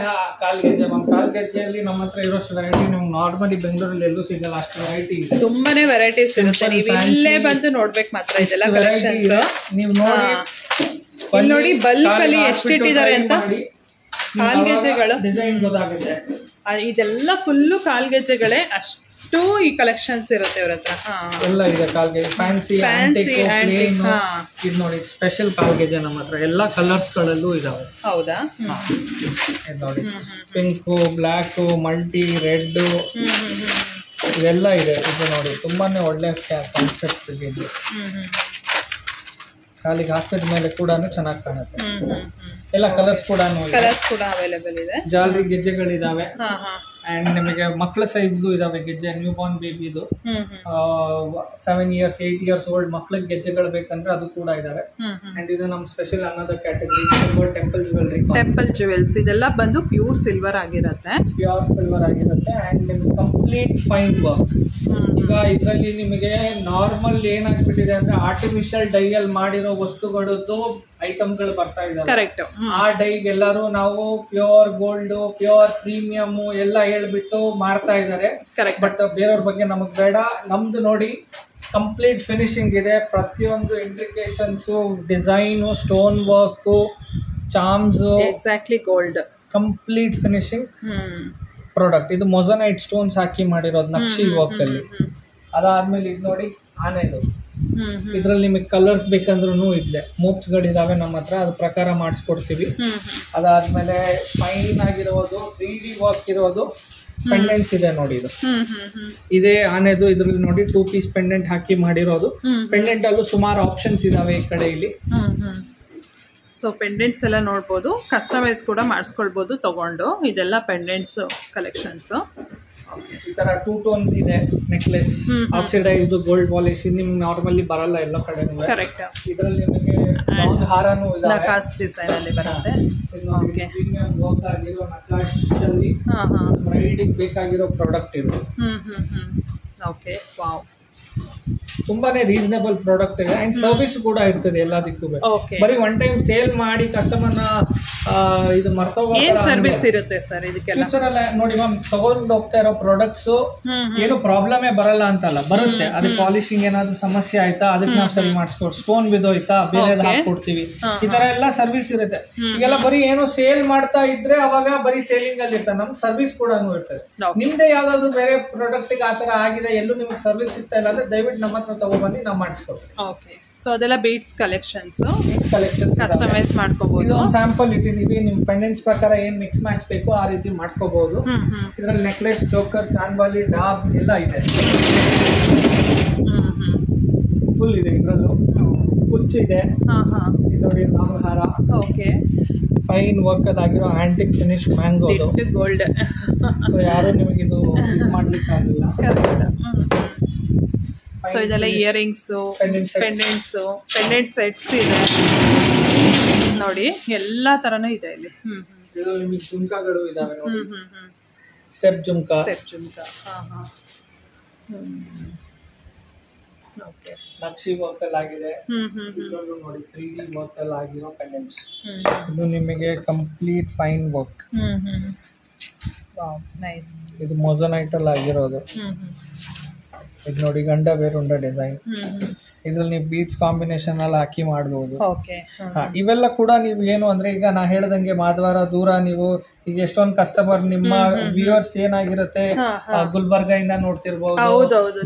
ಕಾಲ್ ಗೆಜ್ಜೆಯಲ್ಲಿ ನಮ್ಮ ಹತ್ರ ಇರೋಷ್ಟು ವೆರೈಟಿ ನಿಮ್ಗೆ ನಾರ್ಮಲಿ ಬೆಂಗಳೂರಲ್ಲಿ ಎಲ್ಲೂ ಸಿಗಲ್ಲ. ಅಷ್ಟು ವೆರೈಟಿ ಇದೆ, ತುಂಬಾನೇ ವೆರೈಟೀಸ್ ಇರುತ್ತೆ. ನೀವು ಇಲ್ಲೇ ಬಂದು ನೋಡ್ಬೇಕು ಮಾತ್ರ ಇದೆಲ್ಲ ಕಲೆಕ್ಷನ್ಸ್. ನೀವು ನೋಡಿ ಬಲ್ಕ್ ಅಲ್ಲಿ ಎಷ್ಟಿಟ್ಟಿದ್ದಾರೆ ಅಂತ. ಕಾಲ್ಗೆಜ್ಜೆಗಳು ಡಿಸೈನ್ ಗೊತ್ತಾಗುತ್ತೆ. ಇದೆಲ್ಲ ಫುಲ್ಲು ಕಾಲ್ಗೆಜ್ಜೆಗಳೇ. ಅಷ್ಟು ಈ ಕಲೆಕ್ಷನ್ಸ್ ಇರುತ್ತೆ ಇವ್ರ ಹತ್ರ. ಎಲ್ಲ ಇದೆ ಕಾಲ್ಗೆಜ್ಜೆ, ಫ್ಯಾನ್ಸಿ, ಇದು ನೋಡಿ ಸ್ಪೆಷಲ್ ಕಾಲ್ಗೆಜ್ಜೆ ನಮ್ಮ ಹತ್ರ ಎಲ್ಲ ಕಲರ್ಸ್ ಗಳಲ್ಲೂ ಇದಾವೆ. ಹೌದಾ? ನೋಡಿ, ಪಿಂಕು, ಬ್ಲ್ಯಾಕ್, ಮಲ್ಟಿ, ರೆಡ್ ಇವೆಲ್ಲ ಇದೆ. ಇದು ನೋಡಿ ತುಂಬಾನೇ ಒಳ್ಳೆ ಕಾನ್ಸೆಪ್ಟ್ ಇದೆ. ಕಾಲಿಗೆ ಹಾಕಿದ ಮೇಲೆ ಕೂಡ ಚೆನ್ನಾಗಿ ಕಾಣುತ್ತೆ. ಎಲ್ಲ ಕಲರ್ಸ್ ಕೂಡ ಅವೈಲೇಬಲ್ ಇದೆ. ಜಾಲರಿ ಗೆಜ್ಜೆಗಳಿದಾವೆ. ಅಂಡ್ ನಿಮಗೆ ಮಕ್ಕಳ ಸೈಜ್ದು ಇದಾವೆ ಗೆಜ್ಜೆ. ನ್ಯೂ ಬಾರ್ನ್ ಬೇಬಿದು 7 years 8 years ಓಲ್ಡ್ ಮಕ್ಳಿಗೆ ಗೆಜ್ಜೆಗಳು ಬೇಕಂದ್ರೆ ಅದು ಕೂಡ ಇದಾವೆ. ಅಂಡ್ ಇದು ನಮ್ಮ ಸ್ಪೆಷಲ್ ಅನ್ನೋದು category silver temple jewellery. Temple jewels ಇದೆಲ್ಲ ಬಂದು ಪ್ಯೂರ್ ಸಿಲ್ವರ್ ಆಗಿರುತ್ತೆ. ಅಂಡ್ ನಿಮ್ಗೆ ಕಂಪ್ಲೀಟ್ ಫೈನ್ ವರ್ಕ್. ಈಗ ಇದರಲ್ಲಿ ನಿಮಗೆ ನಾರ್ಮಲ್ ಏನಾಗ್ಬಿಟ್ಟಿದೆ ಅಂದ್ರೆ ಆರ್ಟಿಫಿಷಿಯಲ್ ಡೈ ಅಲ್ಲಿ ಮಾಡಿರೋ ವಸ್ತುಗಳದ್ದು ಐಟಮ್ಗಳು ಬರ್ತಾ ಇದಾವೆ. ಕರೆಕ್ಟ್. ಆ ಡೈಗೆ ಎಲ್ಲರೂ ನಾವು ಪ್ಯೂರ್ ಗೋಲ್ಡ್, ಪ್ಯೂರ್ ಪ್ರೀಮಿಯಮ್ ಎಲ್ಲ ಹೇಳ್ಬಿಟ್ಟು ಮಾಡ್ತಾ ಇದ್ದಾರೆ. ಬಟ್ ಬೇರೆಯವ್ರ ಬಗ್ಗೆ ನಮಗ್ ಬೇಡ. ನಮ್ದು ನೋಡಿ ಕಂಪ್ಲೀಟ್ ಫಿನಿಶಿಂಗ್ ಇದೆ. ಪ್ರತಿಯೊಂದು intrications, design, stone work, charms, exactly gold, complete finishing product. ಇದು ಮೊಸನೈಟ್ ಸ್ಟೋನ್ಸ್ ಹಾಕಿ ಮಾಡಿರೋದು ನಕ್ಷಿ ವರ್ಕ್ ಅಲ್ಲಿ. ಅದಾದ್ಮೇಲೆ ಇದು ನೋಡಿ ಆನೆದು. ಇದ್ರಲ್ಲಿ ನಿಮಗೆ ಕಲರ್ಸ್ ಬೇಕಂದ್ರೂ ಇದ್ಲೆ ಮೂಪ್ಸ್ ಗಳಿದಾವೆ ನಮ್ಮ ಹತ್ರ, ಅದ್ರ ಪ್ರಕಾರ ಮಾಡಿಸ್ಕೊಡ್ತೀವಿ. ಅದಾದ್ಮೇಲೆ ಫೈನ್ ಆಗಿರೋದು 3D ವರ್ಕ್ ಇರೋದು ಪೆಂಡೆಂಟ್ಸ್ ಇದೆ ನೋಡಿ. ಇದು ಇದೇ ಆನೆದು. ಇದ್ರಲ್ಲಿ ನೋಡಿ 2 piece ಪೆಂಡೆಂಟ್ ಹಾಕಿ ಮಾಡಿರೋದು. ಪೆಂಡೆಂಟ್ ಅಲ್ಲೂ ಸುಮಾರು ಆಪ್ಷನ್ಸ್ ಇದಾವೆ ಈ ಕಡೆ ಇಲ್ಲಿ. ಸೊ ಪೆಂಡೆಂಟ್ಸ್ ಎಲ್ಲ ನೋಡ್ಬೋದು, ಕಸ್ಟಮೈಸ್ ಕೂಡ ಮಾಡಿಸ್ಕೊಳ್ಬೋದು ತಗೊಂಡು. ಇದೆಲ್ಲ ಪೆಂಡೆಂಟ್ಸ್ ಕಲೆಕ್ಷನ್ಸ್. ಈ ತರ 2 tone ಇದೆ ನೆಕ್ಲೆಸ್, ಆಕ್ಸಿಡೈಸ್ಡ್ ಗೋಲ್ಡ್ ಪಾಲಿಶ್. ನಿಮ್ಗೆ ನಾರ್ಮಲಿ ಬರಲ್ಲ ಎಲ್ಲ ಕಡೆ. ಕರೆಕ್ಟ್. ಇದರಲ್ಲಿ ನಿಮಗೆ ಹಾರನೂ ಇದೆ, ನಕಾಶ್ ಡಿಸೈನ್ ಅಲ್ಲಿ ಬರುತ್ತೆ. ಓಕೆ. ಪ್ರೀಮಿಯಂ ವರ್ಕ್ ಆಗಿರೋ ನಕಾಶ್ ಅಲ್ಲಿ ಬ್ರೈಡಿಗೆ ಬೇಕಾಗಿರೋ ಪ್ರಾಡಕ್ಟ್ ಇದು. ಓಕೆ. ವಾವ್. ತುಂಬಾನೇ ರೀಸನೇಬಲ್ ಪ್ರಾಡಕ್ಟ್ ಇದೆ ಅಂಡ್ ಸರ್ವಿಸ್ ಕೂಡ ಇರ್ತದೆ ಎಲ್ಲದಕ್ಕೂ. ಬರೀ ಒನ್ ಟೈಮ್ ಸೇಲ್ ಮಾಡಿ ಕಸ್ಟಮರ್ನ ಇದು ಮರ್ತೋಗೋ ಸರ್ವಿಸ್ ಇರುತ್ತೆ ಸರ್ ಇದಕ್ಕೆಲ್ಲ. ಫ್ಯೂಚರ್ ಅಲ್ಲ ನೋಡಿ ಮ್ಯಾಮ್, ತಗೊಂಡು ಹೋಗ್ತಾ ಇರೋ ಪ್ರಾಡಕ್ಟ್ಸ್ ಏನು ಪ್ರಾಬ್ಲಮೇ ಬರಲ್ಲ ಅಂತಲ್ಲ, ಬರುತ್ತೆ. ಅದಕ್ಕೆ ಪಾಲಿಶಿಂಗ್ ಏನಾದ್ರು ಸಮಸ್ಯೆ ಆಯ್ತಾ ಅದಕ್ಕೆ ನಾವು ಸರಿ ಮಾಡಿಸ್ಕೊಡ್ತೀವಿ, ಸ್ಟೋನ್ ಬಿದ್ದೋಯ್ತಾ ಬೇರೆ ಹಾಕೊಡ್ತೀವಿ, ಈ ತರ ಎಲ್ಲ ಸರ್ವಿಸ್ ಇರುತ್ತೆ. ಈಗೆಲ್ಲ ಬರೀ ಏನು ಸೇಲ್ ಮಾಡ್ತಾ ಇದ್ರೆ ಅವಾಗ ಬರೀ ಸೇಲಿಂಗ್ ಅಲ್ಲಿ ಇರ್ತಾರೆ, ನಮ್ ಸರ್ವಿಸ್ ಕೂಡ ಇರ್ತದೆ. ನಿಮ್ದೇ ಯಾವ್ದಾದ್ರು ಬೇರೆ ಪ್ರಾಡಕ್ಟ್ ಗೆ ಆತರ ಆಗಿದೆ, ಎಲ್ಲೂ ನಿಮ್ಗೆ ಸರ್ವಿಸ್ ಸಿಗ್ತಾ ಇಲ್ಲ ಅಂದ್ರೆ ದಯವಿಟ್ಟು ನಮ್ಮ ಹತ್ರ ತಗೊಬನ್ನಿ, ನಾವು ಮಾಡಿಸ್ಕೊಡ್ತೀವಿ. ಓಕೆ, ಸೊ ಅದೆಲ್ಲ ಬೀಡ್ಸ್ ಕಲೆಕ್ಷನ್ಸ್ ಕಸ್ಟಮೈಸ್ ಮಾಡ್ಕೋಬಹುದು. ಇದು ಸ್ಯಾಂಪಲ್ ಇಟ್ಟಿದೀವಿ, ನಿಮ್ ಪೆಂಡೆಂಟ್ಸ್ ಪ್ರಕಾರ ಏನ್ ಮಿಕ್ಸ್ ಮ್ಯಾಚ್ ಬೇಕು ಆ ರೀತಿ ಮಾಡ್ಕೋಬಹುದು. ಇದ್ರಲ್ಲಿ ನೆಕ್ಲೆಸ್, ಚೋಕರ್, ಚಾನ್ಬಾಲಿ, ಡಾಬ್ ಎಲ್ಲ ಇದೆ, ಫುಲ್ ಇದೆ. ಇದ್ರಲ್ಲೂ ಕುಚ್ಚು ಇದೆ, ನೋಡಿ ನಾಮಹಾರ, ಓಕೆ, ಫೈನ್ ವರ್ಕ್ ಅದಾಗಿರೋ antique finish mango gold. So ಯಾರು ನಿಮಗೆ ಇದು ಮಾಡ್ಲಿಕ್ಕೆ ಆಗಿಲ್ಲ. ಸೊ ಇದೆಲ್ಲ ಇಯರಿಂಗ್ಸ್, ಪೆಂಡೆಂಟ್ ಸೆಟ್ಸ್ ಇದೆ ನೋಡಿ, ಎಲ್ಲಾ ತರನೂ ಇದೆ ಇಲ್ಲಿ. ನಿಮಗೆ ಜುಮ್ಕಾಗಳು ಇದಾವೆ ನೋಡಿ, ಸ್ಟೆಪ್ ಜುಮ್ಕಾ. ನಕ್ಷಿ ವರ್ಕ್ ಅಲ್ಲಿ ಆಗಿದೆ, ಇದರಲ್ಲೂ ನೋಡಿ 3D ವರ್ಕ್ ಅಲ್ಲಿ ಆಗಿರೋ ಪೆಂಡೆಂಟ್ಸ್. ಇದು ನಿಮಗೆ ಕಂಪ್ಲೀಟ್ ಫೈನ್ ವರ್ಕ್, ನೈಸ್. ಇದು ಮೊಸನೈಟ್ ಅಲ್ಲಿ ಆಗಿರೋದು. ಇದು ನೋಡಿ ಗಂಡ ಬೇರುಂಡ ಡಿಸೈನ್, ಇದ್ರಲ್ಲಿ ನೀವು ಬೀಡ್ಸ್ ಕಾಂಬಿನೇಷನ್ ಅಲ್ಲಿ ಹಾಕಿ ಮಾಡಬಹುದು. ಇವೆಲ್ಲ ಕೂಡ ನೀವು ಏನು ಅಂದ್ರೆ ಈಗ ನಾ ಹೇಳ್ದಂಗೆ ಮಾಧವಾರ ದೂರ ನೀವು ಈಗ ಎಷ್ಟೊಂದು ಕಸ್ಟಮರ್ ನಿಮ್ಮ ವ್ಯೂವರ್ಸ್ ಏನಾಗಿರುತ್ತೆ, ಗುಲ್ಬರ್ಗ ಇಂದ ನೋಡ್ತಿರ್ಬಹುದು,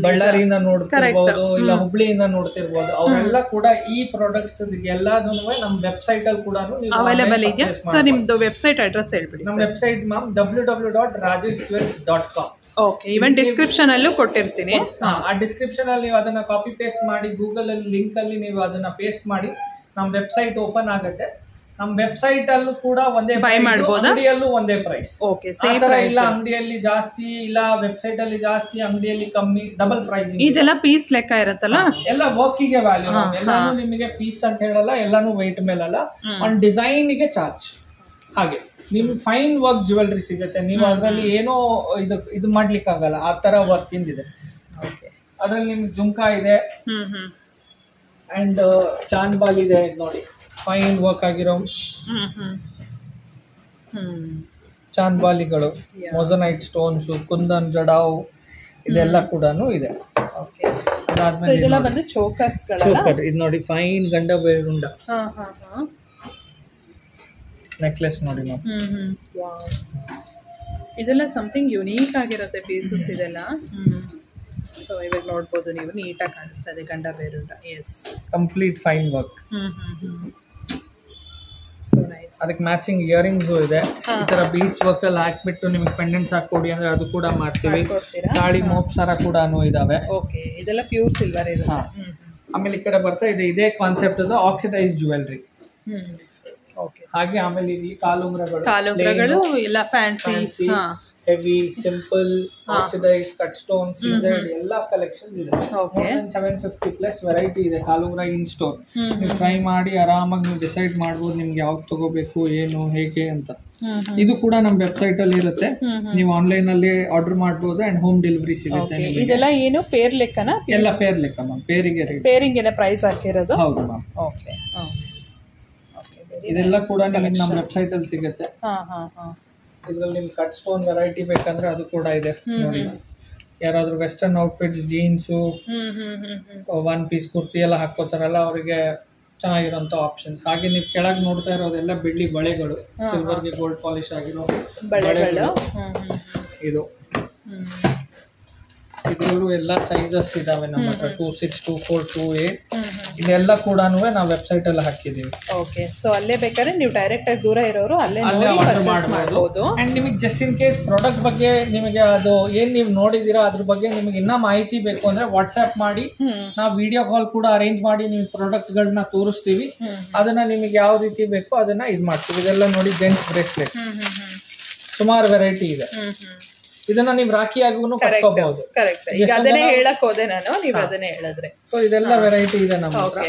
ಬಳ್ಳಾರಿಯಿಂದ ನೋಡ್ತಿರ್ಬಹುದು, ಇಲ್ಲ ಹುಬ್ಳಿಯಿಂದ ನೋಡ್ತಿರ್ಬಹುದು, ಅವರೆಲ್ಲ ಕೂಡ ಈ ಪ್ರಾಡಕ್ಟ್ಸ್ ಎಲ್ಲದನ್ನು ನಮ್ಮ ವೆಬ್ಸೈಟ್ ಅಲ್ಲಿ ಕೂಡ ಅವೈಲೇಬಲ್ ಇದೆ. ಸರ್ ನಿಮ್ದು ವೆಬ್ಸೈಟ್ ಅಡ್ರೆಸ್ ಹೇಳ್ಬಿಡಿ. ನಮ್ಮ ವೆಬ್ಸೈಟ್ ಮ್ಯಾಮ್ www.rajeshjewels.com. ಓಕೆ, ಇವನ್ ಡಿಸ್ಕ್ರಿಪ್ಷನ್ ಅಲ್ಲೂ ಕೊಟ್ಟಿರ್ತೀನಿ. ಆ ಡಿಸ್ಕ್ರಿಪ್ಷನ್ ಅಲ್ಲಿ ನೀವು ಅದನ್ನ ಕಾಪಿ ಪೇಸ್ಟ್ ಮಾಡಿ ಗೂಗಲ್ ಅಲ್ಲಿ ಲಿಂಕ್ ಅಲ್ಲಿ ನೀವು ಅದನ್ನ ಪೇಸ್ಟ್ ಮಾಡಿ ನಮ್ಮ ವೆಬ್ಸೈಟ್ ಓಪನ್ ಆಗುತ್ತೆ. ನಮ್ಮ ವೆಬ್ಸೈಟ್ ಅಲ್ಲೂ ಕೂಡ ಒಂದೇ ಬೈ ಮಾಡಬಹುದು, ಅಂಗಡಿಯಲ್ಲೂ ಒಂದೇ ಪ್ರೈಸ್. ಓಕೆ, ಇಲ್ಲ ಅಂಗಡಿಯಲ್ಲಿ ಜಾಸ್ತಿ, ಇಲ್ಲ ವೆಬ್ಸೈಟ್ ಅಲ್ಲಿ ಜಾಸ್ತಿ, ಅಂಗಡಿಯಲ್ಲಿ ಕಮ್ಮಿ, ಡಬಲ್ ಪ್ರೈಸ್. ಇದೆಲ್ಲ ಪೀಸ್ ಲೆಕ್ಕ ಇರುತ್ತಲ್ಲ, ಎಲ್ಲ ವರ್ಕಿಗೆ ವ್ಯಾಲ್ಯೂ, ಎಲ್ಲಾನು ನಿಮಗೆ ಪೀಸ್ ಅಂತ ಹೇಳಲ್ಲ, ಎಲ್ಲಾನು ವೆಯ್ಟ್ ಮೇಲಲ್ಲ, ಒಂದು ಡಿಸೈನ್ ಗೆ ಚಾರ್ಜ್. ಹಾಗೆ ನಿಮ್ಗೆ ಫೈನ್ ವರ್ಕ್ ಜ್ಯುವೆಲ್ರಿ ಸಿಗುತ್ತೆ, ನೀವು ಅದರಲ್ಲಿ ಏನೋ ಇದು ಮಾಡ್ಲಿಕ್ಕೆ ಆಗಲ್ಲ, ಆ ತರ ವರ್ಕ್ ಇಂದಿದೆ. ಅದ್ರಲ್ಲಿ ನಿಮ್ಗೆ ಜುಮ್ಕಾ ಇದೆ ಅಂಡ್ ಚಾನ್ಬಾಲ್ ಇದೆ ನೋಡಿ, ಫೈನ್ ವರ್ಕ್ ಆಗಿರೋ ಚಾನ್ಬಾಲಿಗಳು, ಮೊಸನೈಟ್ ಸ್ಟೋನ್ಸ್, ಕುಂದನ್, ಜಡಾವ್, ಇದೆಲ್ಲ ಕೂಡ ಇದೆ. ಅದಾದ್ಮೇಲೆ ಚೋಕರ್ ಇದು ನೋಡಿ, ಫೈನ್ ಗಂಡ ಬೇರುಂಡ ನೆಕ್ಲೆಸ್ ನೋಡಿ ಮ್ಯಾಮ್. ಇದೆಲ್ಲ ಸಮಥಿಂಗ್ ಯುನೀಕ್ ಆಗಿರುತ್ತೆ ಪೀಸಸ್ ಇದೆಲ್ಲ. ಸೊ ಇವಾಗ ನೋಡ್ಬೋದು ನೀವು, ನೀಟಾಗಿ ಕಾಣಿಸ್ತಾ ಇದೆ Ganda Berunda. Yes, complete fine work. So nice. ಅದಕ್ಕೆ ಮ್ಯಾಚಿಂಗ್ ಇಯರಿಂಗ್ಸು ಇದೆ. ಈ ತರ ಬೀಡ್ಸ್ ವರ್ಕ್ ಅಲ್ಲಿ ಹಾಕ್ಬಿಟ್ಟು ನಿಮಗೆ ಪೆಂಡೆಂಟ್ಸ್ ಹಾಕೊಡಿ ಅಂದ್ರೆ ಅದು ಕೂಡ ಮಾಡ್ತೀವಿ. ತಾಳಿ ಮೋಪ್ ಸರ ಕೂಡ ಇದಾವೆ. ಓಕೆ, ಇದೆಲ್ಲ ಪ್ಯೂರ್ ಸಿಲ್ವರ್ ಇದೆ. ಆಮೇಲೆ ಈ ಕಡೆ ಬರ್ತಾ ಇದೆ, ಇದೇ ಕಾನ್ಸೆಪ್ಟ್ ಅದು ಆಕ್ಸಿಡೈಸ್ ಜ್ಯುವೆಲ್ರಿ. ಹಾಗೆ ಆಮೇಲೆ ಇಲ್ಲಿ ಕಾಲುಂಗ್ರಗಳು ಎಲ್ಲ fancy, heavy, simple, oxidise, cut stone, ಸೀಸೆಡ್ ಎಲ್ಲ ಕಲೆಕ್ಷನ್ಸ್ ಇದೆ. 750 ಪ್ಲಸ್ ವೆರೈಟಿ ಇದೆ ಕಾಲುಂಗ್ರ ಇನ್ ಸ್ಟೋರ್. ನೀವು ಟ್ರೈ ಮಾಡಿ ಆರಾಮಾಗಿ ನೀವು ಡಿಸೈಡ್ ಮಾಡ್ಬೋದು ನಿಮ್ಗೆ ಯಾವ್ದು ತಗೋಬೇಕು, ಏನು, ಹೇಗೆ ಅಂತ. ಇದು ಕೂಡ ನಮ್ಮ ವೆಬ್ಸೈಟ್ ಅಲ್ಲಿ ಇರುತ್ತೆ, ನೀವು ಆನ್ಲೈನ್ ಅಲ್ಲಿ ಆರ್ಡರ್ ಮಾಡಬಹುದು ಅಂಡ್ ಹೋಮ್ ಡೆಲಿವರಿ ಸಿಗುತ್ತೆ. ಇದೆಲ್ಲ ಏನು ಪೇರ್ ಲೆಕ್ಕನ? ಎಲ್ಲ ಪೇರ್ ಲೆಕ್ಕ ಮ್ಯಾಮ್, ಪೇರಿಗೆ ರೇಟ್, ಪೇರಿಂಗ್ ಪ್ರೈಸ್ ಹಾಕಿರೋದು. ಹೌದು ಮ್ಯಾಮ್. ಓಕೆ, ಇದೆಲ್ಲ ಕೂಡ ನಿಮಗೆ ನಮ್ಮ ವೆಬ್ಸೈಟ್ ಅಲ್ಲಿ ಸಿಗುತ್ತೆ. ಇದ್ರಲ್ಲಿ ನಿಮ್ಗೆ ಕಟ್ ಸ್ಟೋನ್ ವೆರೈಟಿ ಬೇಕಂದ್ರೆ ಅದು ಕೂಡ ಇದೆ ನೋಡಿ. ಯಾರಾದ್ರೂ western outfits, jeans, one piece kurti ಎಲ್ಲ ಹಾಕೋತಾರಲ್ಲ, ಅವರಿಗೆ ಚೆನ್ನಾಗಿರೋಂಥ ಆಪ್ಷನ್ಸ್. ಹಾಗೆ ನೀವು ಕೆಳಗೆ ನೋಡ್ತಾ ಇರೋದೆಲ್ಲ ಬೆಳ್ಳಿ ಬಳೆಗಳು, ಸಿಲ್ವರ್ಗೆ ಗೋಲ್ಡ್ ಪಾಲಿಶ್ ಆಗಿರೋ ಬಳೆಗಳು. ಇದು ಇದರಲ್ಲೂ ಎಲ್ಲ ಸೈಜಸ್ ಇದಾವೆ ನಮ್ಮ ಹತ್ರ, 2-6, 2-4, 2-8. ಇದೆಲ್ಲ ಕೂಡ ನಾವು ವೆಬ್ಸೈಟ್ ಅಲ್ಲಿ ಹಾಕಿದೀವಿ. ಓಕೆ, ಸೊ ಅಲ್ಲೇ ಬೇಕಾದ್ರೆ ನೀವು ಡೈರೆಕ್ಟ್ ಆಗಿ ದೂರ ಇರೋರು ಅಲ್ಲೇ ಆರ್ಡರ್ ಮಾಡಬಹುದು. ಅಂಡ್ ನಿಮಗೆ ಜಸ್ಟ್ ಇನ್ ಕೇಸ್ ಪ್ರಾಡಕ್ಟ್ ಬಗ್ಗೆ ನಿಮಗೆ ಅದು ಏನ್ ನೀವು ನೋಡಿದೀರಾ ಅದ್ರ ಬಗ್ಗೆ ನಿಮಗೆ ಇನ್ನೂ ಮಾಹಿತಿ ಬೇಕು ಅಂದ್ರೆ ವಾಟ್ಸ್ಆಪ್ ಮಾಡಿ, ನಾವು ವಿಡಿಯೋ ಕಾಲ್ ಕೂಡ ಅರೇಂಜ್ ಮಾಡಿ ನೀವು ಪ್ರಾಡಕ್ಟ್ ಗಳನ್ನ ತೋರಿಸ್ತೀವಿ. ಅದನ್ನ ನಿಮಗೆ ಯಾವ ರೀತಿ ಬೇಕು ಅದನ್ನ ಇದು ಮಾಡ್ತೀವಿ. ಇದೆಲ್ಲ ನೋಡಿ ಜೆಂಟ್ಸ್ ಬ್ರೇಸ್ಲೆಟ್, ಸುಮಾರು ವೆರೈಟಿ ಇದೆ. ಇದನ್ನ ನೀವು ರಾಖಿ ಆಗೂ ಕಟ್ಕೋಬಹುದು. ಈಗ ಅದನ್ನೇ ಹೇಳಕ್ ಹೋದೆ ನಾನು, ನೀವು ಅದನ್ನೇ ಹೇಳಿದ್ರೆ. ಸೊ ಇದೆಲ್ಲ ವೆರೈಟಿ ಇದೆ ನಮ್ಮ ಹತ್ರ.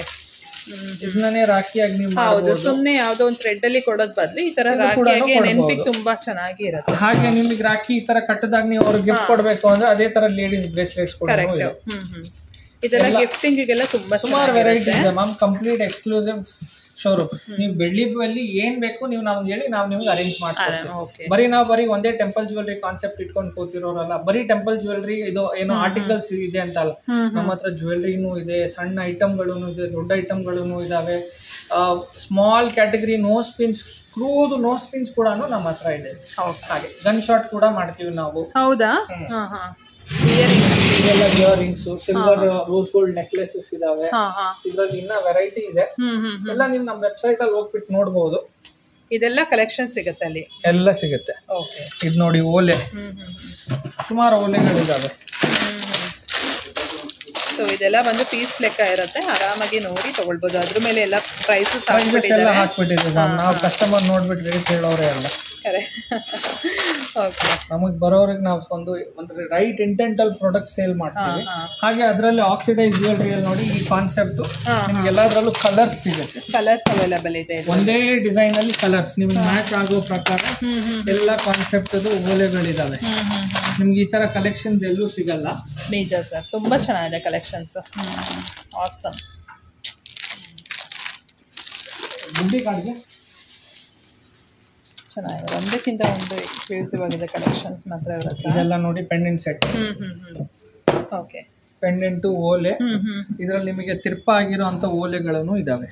ಇದನ್ನೇ ರಾಖಿಯಾಗಿ ನೀವು ಹೌದು, ಸುಮ್ನೆ ಯಾವ್ದೋ ಒಂದು ಥ್ರೆಡ್ ಅಲ್ಲಿ ಕೊಡೋದ್ ಬದ್ಲು ಈ ತರ ರಾಖಿಯಾಗಿ ನೆನಪಿಗೆ ತುಂಬಾ ಚೆನ್ನಾಗಿ ಇರುತ್ತೆ. ಹಾಗೆ ನಿಮಗೆ ರಾಖಿ ಈ ತರ ಕಟ್ಟದಾಗ ನೀವು ಅವ್ರಿಗೆ ಗಿಫ್ಟ್ ಕೊಡ್ಬೇಕು ಅಂದ್ರೆ ಅದೇ ತರ ಲೇಡೀಸ್ ಬ್ರೇಸ್ಲೆಟ್ಸ್ ಕೂಡ ಇದೆಲ್ಲ ಗಿಫ್ಟಿಂಗಿಗೆಲ್ಲ ತುಂಬಾ ಸುಮಾರು ವೆರೈಟಿ ಇದೆ ಮ್ಯಾಮ್. Complete exclusive showroom. ನೀವು ಬೆಳ್ಳಿಯಲ್ಲಿ ಏನ್ ಬೇಕು ನೀವು ನಮ್ಗೆ ಹೇಳಿ ನಾವು ನಿಮ್ಗೆ ಅರೇಂಜ್ ಮಾಡ್ತೀವಿ. ಬರೀ ಒಂದೇ ಟೆಂಪಲ್ ಜ್ಯುವೆಲ್ರಿ ಕಾನ್ಸೆಪ್ಟ್ ಇಟ್ಕೊಂಡು ಕೂತಿರೋರಲ್ಲ. ಬರೀ ಟೆಂಪಲ್ ಜ್ಯುವೆಲ್ರಿ ಇದು ಏನೋ ಆರ್ಟಿಕಲ್ಸ್ ಇದೆ ಅಂತ ಅಲ್ಲ. ನಮ್ಮ ಹತ್ರ ಜ್ಯುವೆಲ್ರಿನೂ ಇದೆ, ಸಣ್ಣ ಐಟಮ್ಗಳೂ ಇದೆ, ದೊಡ್ಡ ಐಟಮ್ಗಳೂ ಇದಾವೆ. ಸ್ಮಾಲ್ ಕ್ಯಾಟಗರಿ ನೋಸ್ ಪಿನ್ಸ್, ಸ್ಕ್ರೂದು ನೋಸ್ ಪಿನ್ಸ್ ಕೂಡ ನಮ್ಮ ಹತ್ರ ಇದೆ. ಹಾಗೆ ಗನ್ ಶಾಟ್ ಕೂಡ ಮಾಡ್ತೀವಿ ನಾವು. ಹೌದಾ? ಇದೆಲ್ಲ earrings, silver rose gold necklaces ಇದಾವೆ. ಇದ್ರಲ್ಲಿ ಇನ್ನ ವೆರೈಟಿ ಇದೆ. ಎಲ್ಲ ನೀವು ನಮ್ಮ ವೆಬ್ಸೈಟ್ ಅಲ್ಲಿ ಹೋಗ್ಬಿಟ್ಟು ನೋಡಬಹುದು. ಇದೆಲ್ಲ ಕಲೆಕ್ಷನ್ ಸಿಗುತ್ತೆ ಅಲ್ಲಿ? ಎಲ್ಲ ಸಿಗುತ್ತೆ. ಇದು ನೋಡಿ ಓಲೆ, ಸುಮಾರು ಓಲೆಗಳಿದಾವೆ. ಸೊ ಇದೆಲ್ಲ ಬಂದು ಪೀಸ್ ಲೆಕ್ಕ ಇರುತ್ತೆ, ಆರಾಮಾಗಿ ನೋಡಿ ತಗೊಳ್ಬಹುದು. ಅದ್ರ ಮೇಲೆ ಎಲ್ಲ ಪ್ರೈಸಸ್ ಎಲ್ಲ ಹಾಕ್ಬಿಟ್ಟಿದ್ದೀವಿ ನಾವು. ಕಸ್ಟಮರ್ ನೋಡ್ಬಿಟ್ಟು ರೇಟ್ ಹೇಳೋರೇ ಅಲ್ಲ. ನಮಗ್ ಬರೋರಿಗೆ ನಾವು ಒಂದು ರೈಟ್ ಇಂಟೆಂಟ್ ಅಲ್ಲಿ ಪ್ರಾಡಕ್ಟ್ ಸೇಲ್ ಮಾಡ್ತೀವಿ. ಹಾಗೆ ಅದರಲ್ಲಿ ಆಕ್ಸಿಡೈಸ್ ಜ್ಯುವೆಲ್ರಿ ಅಲ್ಲಿ ನೋಡಿ ಈ ಕಾನ್ಸೆಪ್ಟ್ ನಿಮ್ಗೆ ಎಲ್ಲದರಲ್ಲೂ ಕಲರ್ಸ್ ಸಿಗುತ್ತೆ. ಕಲರ್ಸ್ ಅವೈಲೇಬಲ್ ಇದೆ. ಒಂದೇ ಡಿಸೈನ್ ಅಲ್ಲಿ ಕಲರ್ಸ್ ನಿಮ್ಗೆ ಮ್ಯಾಚ್ ಆಗೋ ಪ್ರಕಾರ ಎಲ್ಲ ಕಾನ್ಸೆಪ್ಟ್ ಓಲೆಗಳಿದಾವೆ. ನಿಮ್ಗೆ ಈ ತರ ಕಲೆಕ್ಷನ್ಸ್ ಎಲ್ಲೂ ಸಿಗಲ್ಲ. ನಿಜ ಸರ್, ತುಂಬಾ ಚೆನ್ನಾಗಿದೆ ಕಲೆಕ್ಷನ್ಸ್. ಆಸಮ್. ಗುಡ್ಡಿ ಕಾರ್ಡ್ಗೆ ಚೆನ್ನಾಗಿದೆ, ಒಂದಕ್ಕಿಂತ ಒಂದು ಎಕ್ಸ್ಕ್ಲೂಸಿವ್ ಆಗಿದೆ ಕಲೆಕ್ಷನ್ಸ್ ಮಾತ್ರ ಇರುತ್ತೆ. ಇದೆಲ್ಲ ನೋಡಿ ಪೆಂಡೆಂಟ್ ಸೆಟ್. ಓಕೆ, ಪೆಂಡೆಂಟು ಓಲೆ. ಇದರಲ್ಲಿ ನಿಮಗೆ ತಿರ್ಪ ಆಗಿರುವಂತ ಓಲೆಗಳನ್ನು ಇದಾವೆ.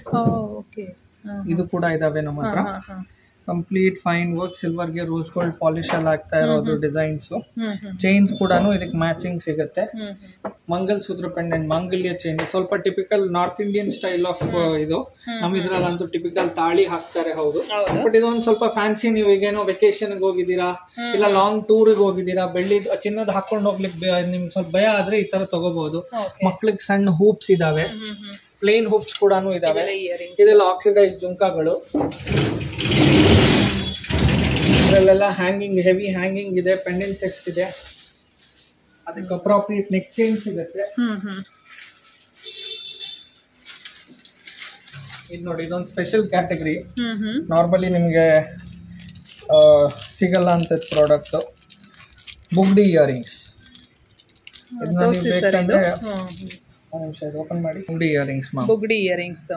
ಓಕೆ, ಇದು ಕೂಡ ಇದಾವೆ ನಮ್ಮ ಹತ್ರ. ಕಂಪ್ಲೀಟ್ ಫೈನ್ ವರ್ಕ್, ಸಿಲ್ವರ್ಗೆ ರೋಸ್ ಗೋಲ್ಡ್ ಪಾಲಿಶ್ ಅಲ್ಲಿ ಆಗ್ತಾ ಇರೋದು ಡಿಸೈನ್ಸ್. ಚೈನ್ಸ್ ಕೂಡ ಇದಕ್ಕೆ ಮ್ಯಾಚಿಂಗ್ ಸಿಗುತ್ತೆ. ಮಂಗಲ್ ಸೂತ್ರ ಪೆಂಡೆಂಟ್, ಮಾಂಗಲ್ಯ ಚೈನ್, ಸ್ವಲ್ಪ typical north Indian style of ಇದು. ನಮ್ ಇದ್ರಲ್ಲಂತೂ ಟಿಪಿಕಲ್ ತಾಳಿ ಹಾಕ್ತಾರೆ, ಹೌದು. ಬಟ್ ಇದೊಂದು ಸ್ವಲ್ಪ ಫ್ಯಾನ್ಸಿ. ನೀವು ಈಗೇನೋ ವೆಕೇಶನ್ ಹೋಗಿದ್ದೀರಾ, ಇಲ್ಲ ಲಾಂಗ್ ಟೂರ್ ಹೋಗಿದ್ದೀರಾ, ಬೆಳ್ಳಿ ಚಿನ್ನದ ಹಾಕೊಂಡು ಹೋಗ್ಲಿಕ್ಕೆ ನಿಮ್ಗೆ ಸ್ವಲ್ಪ ಭಯ ಆದ್ರೆ ಈ ತರ ತಗೋಬಹುದು. ಮಕ್ಳಿಗೆ ಸಣ್ಣ ಹೂಪ್ಸ್ ಇದಾವೆ, ಪ್ಲೇನ್ ಹೂಪ್ಸ್ ಕೂಡ ಇದಾವೆ. ಇದೆಲ್ಲ ಆಕ್ಸಿಡೈಸ್ ಜುಂಕಾಗಳು. ಇದರಲ್ಲೆಲ್ಲ ಹ್ಯಾಂಗಿಂಗ್, ಹೆವಿ ಹ್ಯಾಂಗಿಂಗ್ ಇದೆ, ಪೆಂಡೆಂಟ್ ಸೆಟ್ಸ್ ಇದೆ, ಅದಕ್ಕೆ ಅಪ್ರಾಪ್ರಿಯೇಟ್ ನೆಕ್ ಚೈನ್ ಸಿಗುತ್ತೆ. ಇದು ನೋಡಿ, ಇದೊಂದು ಸ್ಪೆಷಲ್ ಕ್ಯಾಟಗರಿ. ನಾರ್ಮಲಿ ನಿಮಗೆ ಸಿಗಲ್ಲ ಅಂತ ಪ್ರಾಡಕ್ಟ್. ಬುಗ್ಡಿ ಇಯರಿಂಗ್ಸ್. ಇದನ್ನ ನೀವು ಬೇಕಂದ್ರೆ ಓಪನ್ ಮಾಡಿ. ಬುಗ್ಡಿ ಇಯರಿಂಗ್ಸ್, ಬುಗ್ಡಿ ಇಯರಿಂಗ್ಸ್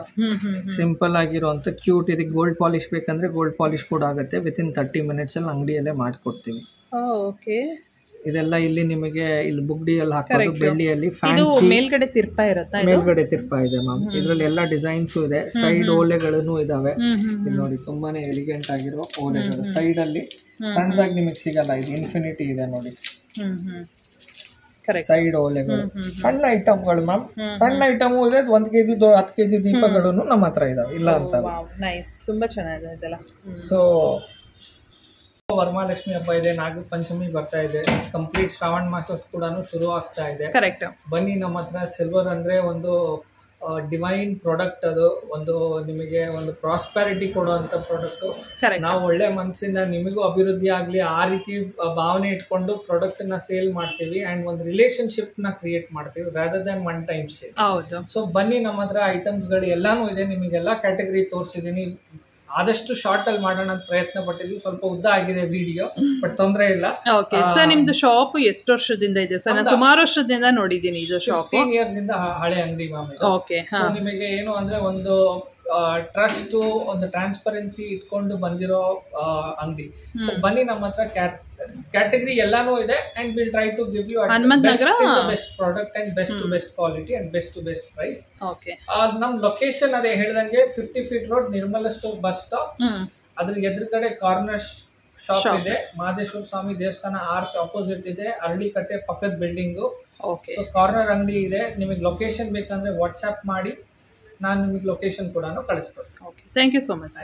ಸಿಂಪಲ್ ಆಗಿರುವಂತ ಕ್ಯೂಟ್. ಇದಕ್ಕೆ ಗೋಲ್ಡ್ ಪಾಲಿಶ್ ಬೇಕಂದ್ರೆ ಗೋಲ್ಡ್ ಪಾಲಿಶ್ ಕೂಡ ಆಗುತ್ತೆ. ವಿತಿನ್ 30 minutes ಅಲ್ಲಿ ಅಂಗಡಿಯಲ್ಲೇ ಮಾಡ್ಕೊಡ್ತೀವಿ. ಓಕೆ, ಇದೆಲ್ಲ ಇಲ್ಲಿ ನಿಮಗೆ ಇಲ್ಲಿ ಬುಗ್ಡಿಯಲ್ಲಿ ಹಾಕೋದು. ಬೆಳ್ಳಿಯಲ್ಲಿ ಫ್ಯಾನ್ಸಿ ಮೇಲ್ಗಡೆ ತಿರ್ಪ ಇರುತ್ತೆ, ಮೇಲ್ಗಡೆ ತಿರ್ಪ ಇದೆ ಮ್ಯಾಮ್. ಇದ್ರಲ್ಲಿ ಎಲ್ಲ ಡಿಸೈನ್ಸ್ ಇದೆ. ಸೈಡ್ ಓಲೆಗಳನ್ನು ಇದಾವೆ. ಇಲ್ಲಿ ನೋಡಿ, ತುಂಬಾನೇ ಎಲಿಗೆಂಟ್ ಆಗಿರೋ ಓಲೆಗಳು. ಸೈಡ್ ಅಲ್ಲಿ ಸಣ್ಣದಾಗಿ ನಿಮಗೆ ಸಿಗಲ್ಲ. ಇದು ಇನ್ಫಿನಿಟಿ ಇದೆ ನೋಡಿ, ಸೈಡ್ ಓಲೆಗಳು. ಸಣ್ಣ ಐಟಮ್ಗಳು ಮ್ಯಾಮ್, ಸಣ್ಣ ಐಟಮ್ ಇದೆ. 1 kg 10 kg ದೀಪಗಳು ನಮ್ಮ ಹತ್ರ ಇದಾವೆ, ಇಲ್ಲ ಅಂತ. ತುಂಬಾ ಚೆನ್ನಾಗಿದೆ ಇದೆಲ್ಲ. ಸೊ ವರಮಹಾಲಕ್ಷ್ಮಿ ಹಬ್ಬ ಇದೆ, ನಾಗರ ಪಂಚಮಿ ಬರ್ತಾ ಇದೆ, ಕಂಪ್ಲೀಟ್ ಶ್ರಾವಣ ಮಾಸ ಕೂಡ ಶುರು ಆಗ್ತಾ ಇದೆ. ಕರೆಕ್ಟ್. ಬನ್ನಿ, ನಮ್ಮ ಹತ್ರ ಸಿಲ್ವರ್ ಅಂದ್ರೆ ಒಂದು ಡಿವೈನ್ ಪ್ರಾಡಕ್ಟ್. ಅದು ಒಂದು ನಿಮಗೆ ಒಂದು ಪ್ರಾಸ್ಪೆರಿಟಿ ಕೊಡುವಂತ ಪ್ರಾಡಕ್ಟ್. ನಾವು ಒಳ್ಳೆ ಮನಸ್ಸಿಂದ ನಿಮಗೂ ಅಭಿವೃದ್ಧಿ ಆಗ್ಲಿ ಆ ರೀತಿ ಭಾವನೆ ಇಟ್ಕೊಂಡು ಪ್ರಾಡಕ್ಟ್ ನ ಸೇಲ್ ಮಾಡ್ತೀವಿ. ಅಂಡ್ ಒಂದು ರಿಲೇಶನ್ಶಿಪ್ ನ ಕ್ರಿಯೇಟ್ ಮಾಡ್ತೀವಿ, rather than one time sale. So ಬನ್ನಿ, ನಮ್ಮ ಹತ್ರ ಐಟಮ್ಸ್ ಗಳು ಎಲ್ಲಾನು ಇದೆ. ನಿಮಗೆಲ್ಲ ಕ್ಯಾಟಗರಿ ತೋರಿಸಿದೀನಿ. ಆದಷ್ಟು ಶಾರ್ಟ್ ಅಲ್ಲಿ ಮಾಡೋಣ ಅಂತ ಪ್ರಯತ್ನ ಪಟ್ಟಿದ್ವಿ. ಸ್ವಲ್ಪ ಉದ್ದ ಆಗಿದೆ ವಿಡಿಯೋ, ಬಟ್ ತೊಂದರೆ ಇಲ್ಲ. ಓಕೆ ಸರ್, ನಿಮ್ದು ಶಾಪ್ ಎಷ್ಟು ವರ್ಷದಿಂದ ಇದೆ ಸರ್? ನಾನು ಸುಮಾರು ವರ್ಷದಿಂದ ನೋಡಿದ್ದೀನಿ ಇದು ಶಾಪ್. 15 years ಇಂದ ಹಳೆ ಅಂಗಡಿ ಮ್ಯಾಮ್. ಓಕೆ, ನಿಮಗೆ ಏನು ಅಂದ್ರೆ ಒಂದು ಟ್ರಸ್ಟ್, ಒಂದು ಟ್ರಾನ್ಸ್ಪರೆನ್ಸಿ ಇಟ್ಕೊಂಡು ಬಂದಿರೋ ಅಂಗಡಿ. ಸೊ ಬನ್ನಿ, ನಮ್ಮ ಹತ್ರ ಕ್ಯಾಟಗರಿ ಎಲ್ಲಾನು ಇದೆ. And will try to give you best product and best to best quality and best to best price. ನಮ್ ಲೊಕೇಶನ್ ಅದೇ ಹೇಳ್ದಂಗೆ 50 feet road, Nirmala store bus stop. ಅದ್ರ ಎದುರುಗಡೆ ಕಾರ್ನರ್ ಶಾಪ್ ಇದೆ. ಮಹದೇಶ್ವರ ಸ್ವಾಮಿ ದೇವಸ್ಥಾನ ಆರ್ಚ್ ಆಪೋಸಿಟ್ ಇದೆ. ಅರಳಿಕಟ್ಟೆ ಪಕ್ಕದ ಬಿಲ್ಡಿಂಗು. ಸೊ ಕಾರ್ನರ್ ಅಂಗಡಿ ಇದೆ. ನಿಮಗೆ ಲೊಕೇಶನ್ ಬೇಕಂದ್ರೆ ವಾಟ್ಸ್ಆಪ್ ಮಾಡಿ, ನಾನು ನಿಮಗೆ ಲೊಕೇಶನ್ ಕೂಡ ಕಳಿಸ್ಕೊಡ್ತೀನಿ. Thank you so much.